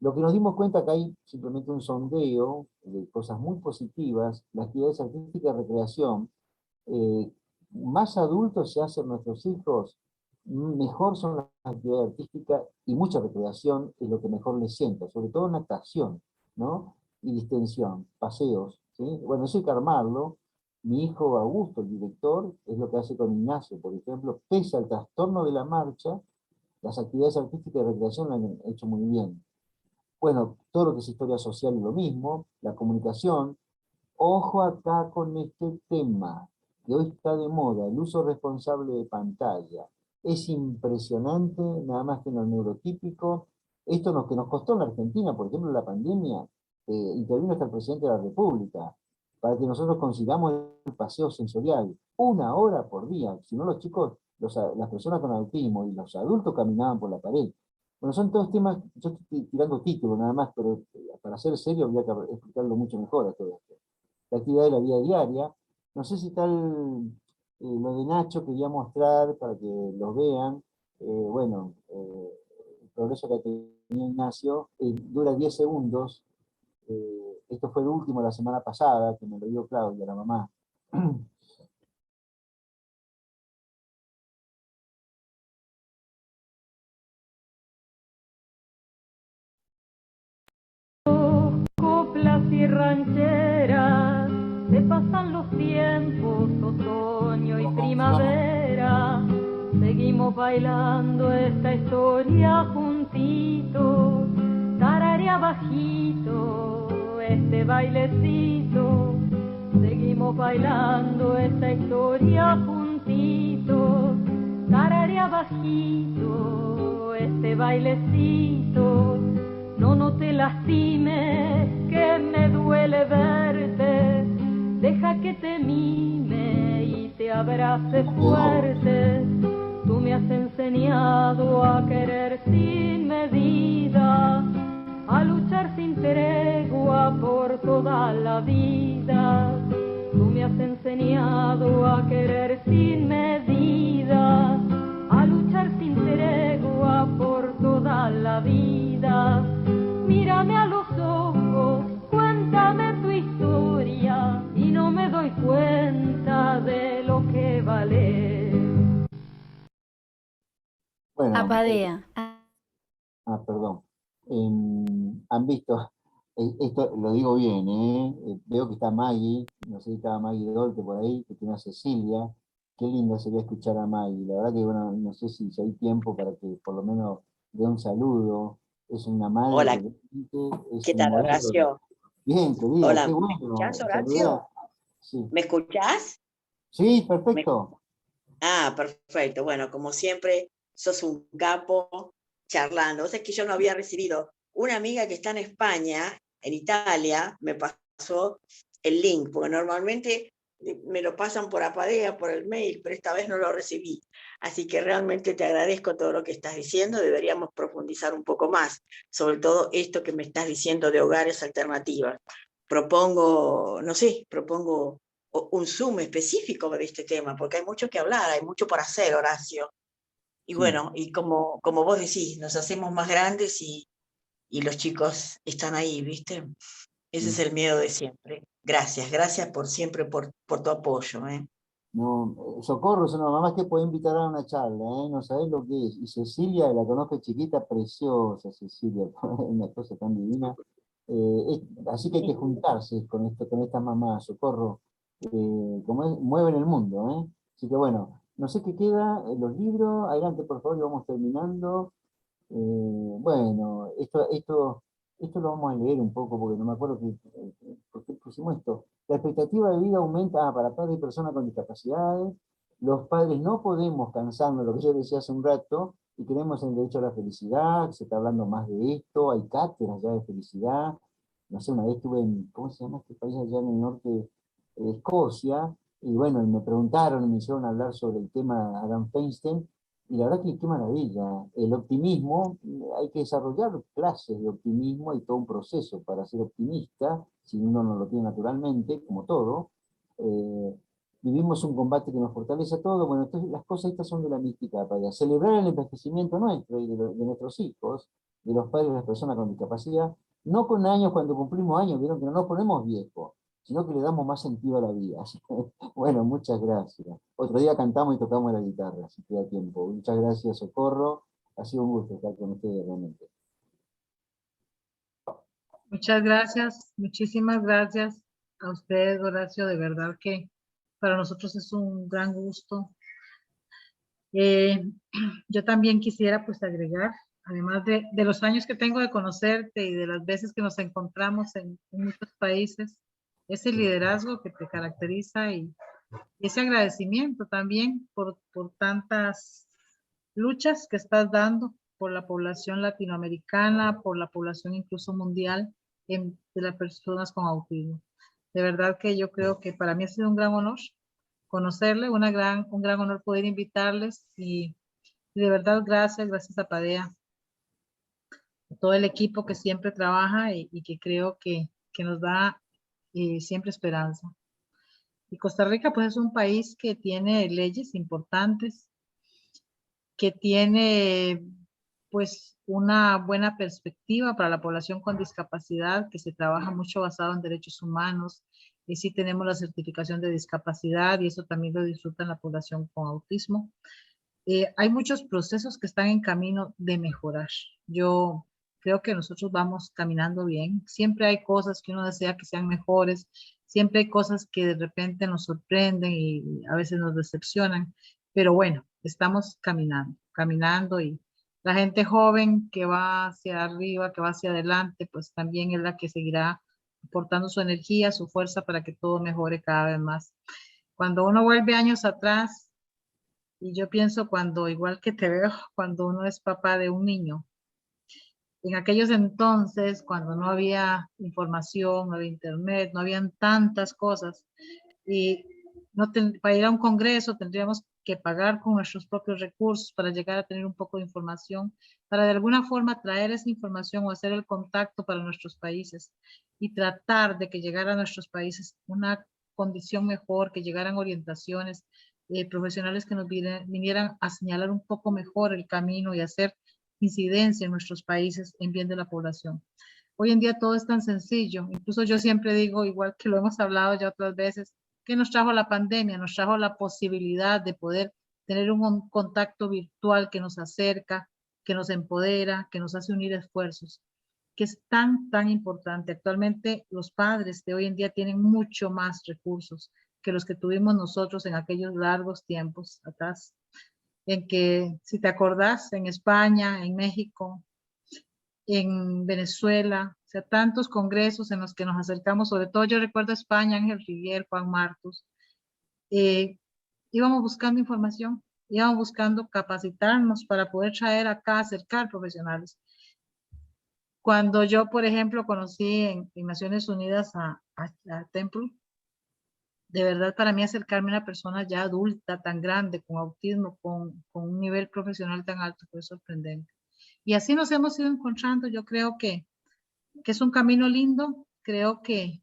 Lo que nos dimos cuenta que hay simplemente un sondeo de cosas muy positivas, las actividades artísticas de recreación, más adultos se hacen nuestros hijos, mejor son las actividades artísticas, y mucha recreación es lo que mejor les sienta, sobre todo natación, ¿no? Y distensión, paseos, ¿sí? Bueno, eso hay que armarlo. Mi hijo Augusto, el director, es lo que hace con Ignacio, por ejemplo, pese al trastorno de la marcha, las actividades artísticas de recreación lo han hecho muy bien. Bueno, todo lo que es historia social es lo mismo, la comunicación. Ojo acá con este tema, que hoy está de moda, el uso responsable de pantalla. Es impresionante, nada más que en lo neurotípico. Esto que nos costó en la Argentina, por ejemplo, la pandemia, intervino hasta el presidente de la República, para que nosotros consigamos el paseo sensorial, 1 hora por día. Si no, los chicos, las personas con autismo y los adultos caminaban por la pared. Bueno, son todos temas, yo estoy tirando títulos nada más, pero para ser serio habría que explicarlo mucho mejor a todo esto. La actividad de la vida diaria. No sé si tal lo de Nacho quería mostrar para que lo vean. Bueno, el progreso que ha tenido Ignacio dura 10 segundos. Esto fue el último la semana pasada, que me lo dio Claudia, la mamá. Coplas y rancheras, se pasan los tiempos, otoño y primavera. Seguimos bailando esta historia juntitos, tararea bajito este bailecito. Seguimos bailando esta historia juntitos, tararea bajito este bailecito. No te lastimes, que me duele verte. Deja que te mime y te abrace fuerte. Tú me has enseñado a querer sin medida, a luchar sin tregua por toda la vida. Tú me has enseñado a querer sin medida, a luchar sin tregua por toda la vida. Mírame a los ojos, cuéntame tu historia, y no me doy cuenta de lo que vale. Bueno, Apadea. perdón. Han visto, esto lo digo bien, veo que está Maggie, no sé si estaba Maggie Dolte por ahí, que tiene a Cecilia. Qué lindo sería escuchar a Maggie. La verdad que, bueno, no sé si hay tiempo para que por lo menos dé un saludo. Es una madre. Hola, que es ¿qué un tal, modelo. Horacio? Bien, querida, Hola, qué ¿me bueno. escuchás, Saludar. Horacio? Sí. ¿Me escuchás? Sí, perfecto. Perfecto. Bueno, como siempre, sos un capo charlando. O sea, es que yo no había recibido. Una amiga que está en España, en Italia, me pasó el link, porque normalmente me lo pasan por Apadea, por el mail, pero esta vez no lo recibí. Así que realmente te agradezco todo lo que estás diciendo. Deberíamos profundizar un poco más, sobre todo esto que me estás diciendo de hogares alternativas. Propongo un Zoom específico de este tema, porque hay mucho que hablar, hay mucho por hacer, Horacio. Y Sí. bueno, y como vos decís, nos hacemos más grandes y los chicos están ahí, ¿viste? Ese es el miedo de siempre. Gracias por siempre, por tu apoyo, ¿eh? No, Socorro es una mamá que puede invitar a una charla, no sabés lo que es. Y Cecilia, la conozco chiquita, preciosa Cecilia, una cosa tan divina. Así que hay que juntarse con esta mamá, Socorro, mueven el mundo, Así que bueno, no sé qué queda, los libros, adelante por favor, y vamos terminando. Bueno, esto lo vamos a leer un poco porque no me acuerdo por qué pusimos esto. La expectativa de vida aumenta para padres y personas con discapacidades. Los padres no podemos cansarnos, lo que yo decía hace un rato, y creemos en el derecho a la felicidad. Se está hablando más de esto, hay cátedras ya de felicidad. No sé, una vez estuve en, ¿cómo se llama este país allá en el norte de Escocia? Y bueno, me preguntaron y me hicieron hablar sobre el tema de Adam Feinstein. Y la verdad que qué maravilla. El optimismo, hay que desarrollar clases de optimismo, hay todo un proceso para ser optimista, si uno no lo tiene naturalmente, como todo. Vivimos un combate que nos fortalece a todos. Bueno, entonces las cosas estas son de la mística para celebrar el envejecimiento nuestro y de nuestros hijos, de los padres de las personas con discapacidad, no con años cuando cumplimos años, vieron que no nos ponemos viejos, sino que le damos más sentido a la vida. Así que, bueno, muchas gracias. Otro día cantamos y tocamos la guitarra, si queda tiempo. Muchas gracias, Socorro. Ha sido un gusto estar con ustedes realmente. Muchas gracias, muchísimas gracias a ustedes, Horacio, de verdad que para nosotros es un gran gusto. Yo también quisiera pues agregar, además de los años que tengo de conocerte y de las veces que nos encontramos en muchos países, ese liderazgo que te caracteriza y ese agradecimiento también por tantas luchas que estás dando por la población latinoamericana, por la población incluso mundial de las personas con autismo. De verdad que yo creo que para mí ha sido un gran honor conocerle, un gran honor poder invitarles y de verdad gracias a Padea, a todo el equipo que siempre trabaja y que creo que nos da siempre esperanza. Y Costa Rica pues es un país que tiene leyes importantes, que tiene pues una buena perspectiva para la población con discapacidad, que se trabaja mucho basado en derechos humanos, y sí tenemos la certificación de discapacidad y eso también lo disfrutan la población con autismo. Hay muchos procesos que están en camino de mejorar. Yo creo que nosotros vamos caminando bien. Siempre hay cosas que uno desea que sean mejores, siempre hay cosas que de repente nos sorprenden y a veces nos decepcionan, pero bueno, estamos caminando y la gente joven que va hacia arriba, que va hacia adelante, pues también es la que seguirá aportando su energía, su fuerza para que todo mejore cada vez más. Cuando uno vuelve años atrás, Y yo pienso cuando, igual que te veo, cuando uno es papá de un niño, en aquellos entonces, cuando no había información, no había internet, no habían tantas cosas, y para ir a un congreso tendríamos que pagar con nuestros propios recursos para llegar a tener un poco de información, para de alguna forma traer esa información o hacer el contacto para nuestros países y tratar de que llegara a nuestros países una condición mejor, que llegaran orientaciones, profesionales que nos vinieran a señalar un poco mejor el camino y hacer incidencia en nuestros países en bien de la población. Hoy en día todo es tan sencillo, incluso yo siempre digo, igual que lo hemos hablado ya otras veces, que nos trajo la pandemia, nos trajo la posibilidad de poder tener un contacto virtual que nos acerca, que nos empodera, que nos hace unir esfuerzos, que es tan importante. Actualmente los padres de hoy en día tienen mucho más recursos que los que tuvimos nosotros en aquellos largos tiempos atrás, en que, si te acordás, en España, en México, en Venezuela, o sea, tantos congresos en los que nos acercamos, sobre todo yo recuerdo España, Ángel Rivier, Juan Martos, íbamos buscando información, íbamos buscando capacitarnos para poder traer acá, acercar profesionales. Cuando yo, por ejemplo, conocí en Naciones Unidas a Temple, de verdad para mí acercarme a una persona ya adulta, tan grande, con autismo, con un nivel profesional tan alto, fue sorprendente. Y así nos hemos ido encontrando. Yo creo que es un camino lindo. Creo que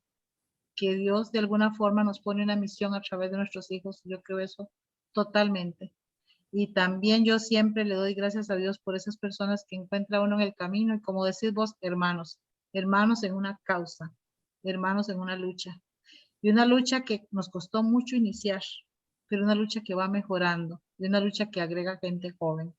Dios de alguna forma nos pone una misión a través de nuestros hijos. Yo creo eso totalmente. Y también yo siempre le doy gracias a Dios por esas personas que encuentra uno en el camino. Y como decís vos, hermanos, hermanos en una causa, hermanos en una lucha. Y una lucha que nos costó mucho iniciar, pero una lucha que va mejorando, y una lucha que agrega gente joven.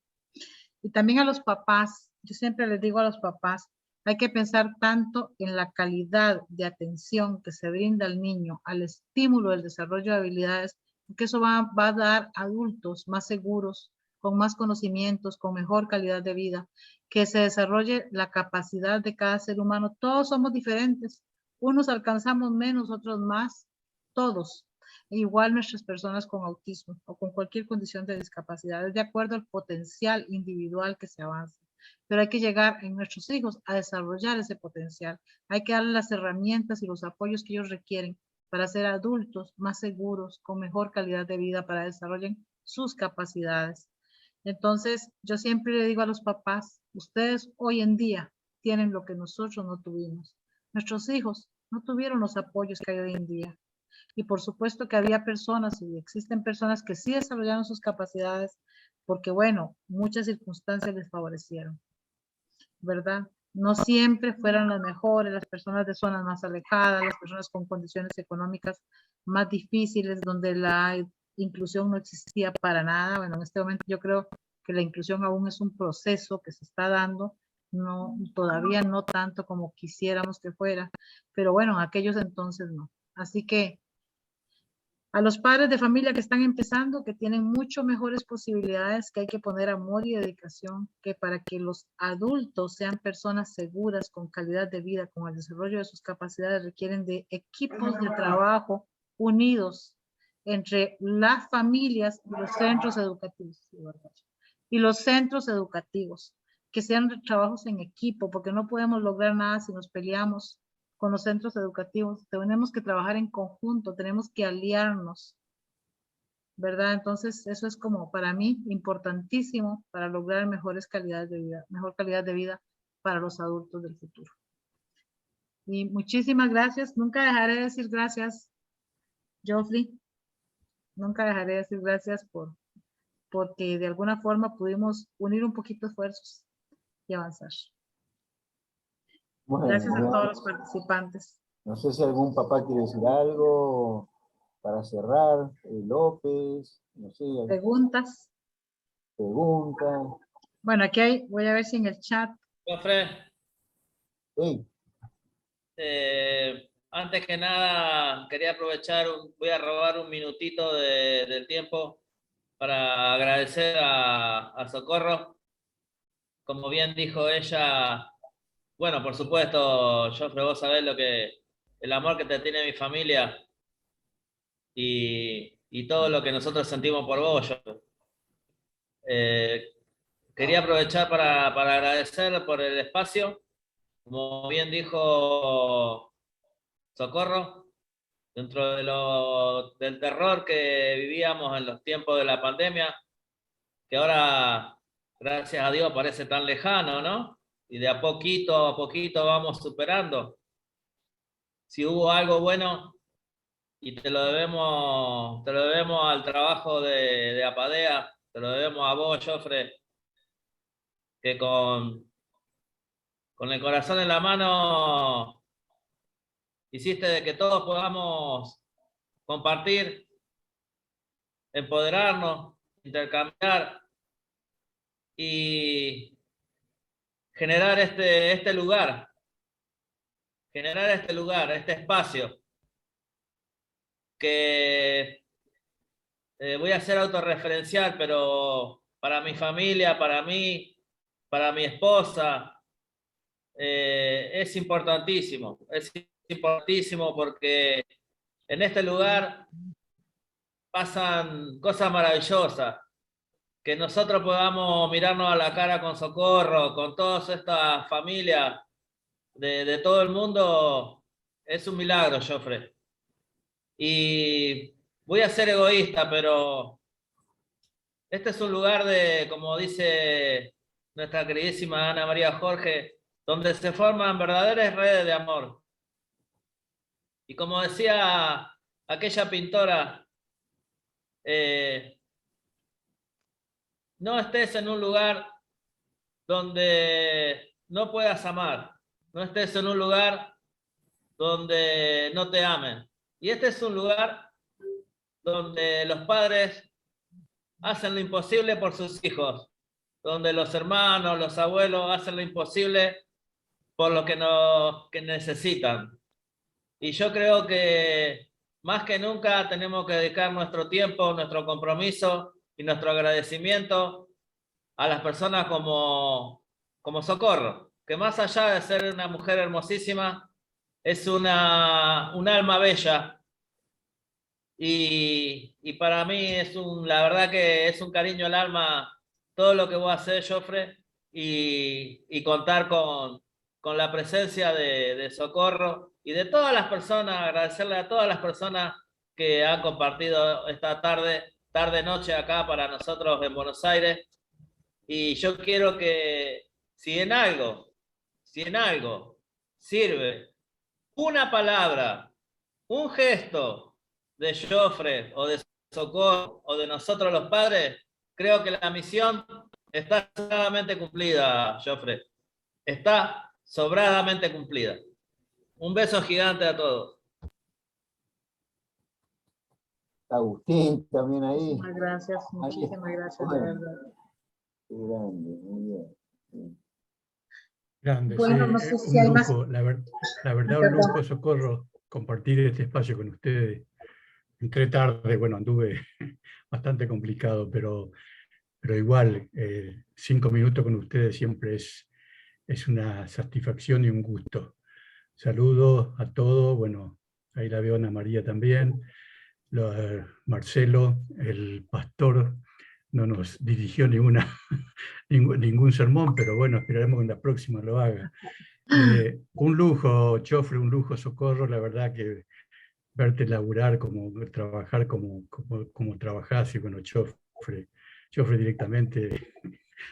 Y también a los papás, yo siempre les digo a los papás, hay que pensar tanto en la calidad de atención que se brinda al niño, al estímulo del desarrollo de habilidades, porque eso va a dar adultos más seguros, con más conocimientos, con mejor calidad de vida, que se desarrolle la capacidad de cada ser humano. Todos somos diferentes, unos alcanzamos menos, otros más, todos. Igual nuestras personas con autismo o con cualquier condición de discapacidad, de acuerdo al potencial individual que se avanza. Pero hay que llegar en nuestros hijos a desarrollar ese potencial. Hay que darles las herramientas y los apoyos que ellos requieren para ser adultos más seguros, con mejor calidad de vida, para desarrollar sus capacidades. Entonces, yo siempre le digo a los papás, ustedes hoy en día tienen lo que nosotros no tuvimos. Nuestros hijos no tuvieron los apoyos que hay hoy en día. Y por supuesto que había personas y existen personas que sí desarrollaron sus capacidades porque, bueno, muchas circunstancias les favorecieron, ¿verdad? No siempre fueron las mejores, las personas de zonas más alejadas, las personas con condiciones económicas más difíciles, donde la inclusión no existía para nada. Bueno, en este momento yo creo que la inclusión aún es un proceso que se está dando, no, todavía no tanto como quisiéramos que fuera, pero bueno, en aquellos entonces no. Así que a los padres de familia que están empezando, que tienen mucho mejores posibilidades, que hay que poner amor y dedicación, que para que los adultos sean personas seguras, con calidad de vida, con el desarrollo de sus capacidades, requieren de equipos de trabajo unidos entre las familias y los centros educativos. Y los centros educativos, que sean trabajos en equipo, porque no podemos lograr nada si nos peleamos con los centros educativos. Tenemos que trabajar en conjunto, tenemos que aliarnos, ¿verdad? Entonces, eso es como para mí importantísimo para lograr mejores calidades de vida, mejor calidad de vida para los adultos del futuro. Y muchísimas gracias. Nunca dejaré de decir gracias, Geoffrey. Nunca dejaré de decir gracias porque de alguna forma pudimos unir un poquito esfuerzos y avanzar. Bueno, Gracias a todos los participantes. No sé si algún papá quiere decir algo para cerrar. López, no sé. Preguntas. Bueno, aquí hay, voy a ver si en el chat. Profe. Sí. Antes que nada, quería aprovechar, voy a robar un minutito del tiempo para agradecer a Socorro. Como bien dijo ella, bueno, por supuesto, Joffre, vos sabés el amor que te tiene mi familia y todo lo que nosotros sentimos por vos, Joffre. Quería aprovechar para agradecer por el espacio. Como bien dijo Socorro, dentro del terror que vivíamos en los tiempos de la pandemia, que ahora, gracias a Dios, parece tan lejano, ¿no? Y de a poquito vamos superando. Si hubo algo bueno, y te lo debemos al trabajo de Apadea, te lo debemos a vos, Jofre, que con el corazón en la mano hiciste de que todos podamos compartir, empoderarnos, intercambiar y generar este lugar, este espacio, que voy a ser autorreferencial, pero para mi familia, para mí, para mi esposa, es importantísimo porque en este lugar pasan cosas maravillosas, que nosotros podamos mirarnos a la cara con Socorro, con todas estas familias de todo el mundo, es un milagro, Jofre. Y voy a ser egoísta, pero este es un lugar de, como dice nuestra queridísima Ana María Jorge, donde se forman verdaderas redes de amor. Y como decía aquella pintora, no estés en un lugar donde no puedas amar, no estés en un lugar donde no te amen. Y este es un lugar donde los padres hacen lo imposible por sus hijos, donde los hermanos, los abuelos hacen lo imposible por lo que necesitan. Y yo creo que más que nunca tenemos que dedicar nuestro tiempo, nuestro compromiso y nuestro agradecimiento a las personas como Socorro, que más allá de ser una mujer hermosísima, es un alma bella. Y para mí la verdad que es un cariño al alma todo lo que vos hacés, Jofre, y contar con la presencia de Socorro y de todas las personas, agradecerle a todas las personas que han compartido esta noche acá para nosotros en Buenos Aires. Y yo quiero que si en algo sirve una palabra, un gesto de Jofre o de Socorro o de nosotros los padres, creo que la misión está sobradamente cumplida, Jofre. Está sobradamente cumplida. Un beso gigante a todos. Agustín también ahí. Muchísimas gracias, muchísimas gracias, de verdad. Qué grande, muy bien. Grande, Bueno, sí, no sé si hay un más. lujo, la verdad un lujo, Socorro, compartir este espacio con ustedes. Entré tarde, bueno, anduve bastante complicado, pero igual, 5 minutos con ustedes siempre es una satisfacción y un gusto. Saludos a todos, bueno, ahí la veo Ana María también, Marcelo, el pastor, no nos dirigió ningún sermón, pero bueno, esperaremos que en la próxima lo haga. Un lujo, Jofre, un lujo, Socorro, la verdad que verte laburar, trabajar como trabajás, y bueno, Jofre directamente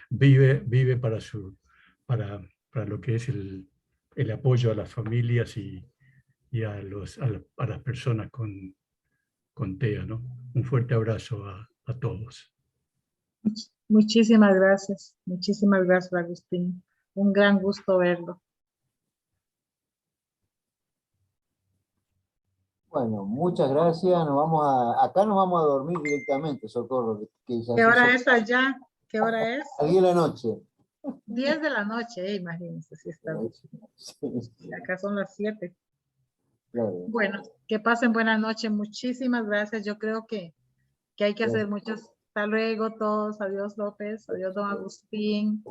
vive para lo que es el apoyo a las familias y a las personas con TEA, ¿no? Un fuerte abrazo a todos. Muchísimas gracias, Agustín. Un gran gusto verlo. Bueno, muchas gracias. Acá nos vamos a dormir directamente, Socorro. ¿Qué hora es allá? ¿Qué hora es? A 10 de la noche. 10 de la noche, imagínense si está. Sí. Acá son las 7. Claro. Bueno, que pasen buenas noches. Muchísimas gracias. Yo creo que hay que hacer muchas. Hasta luego todos. Adiós, López. Adiós, don Agustín.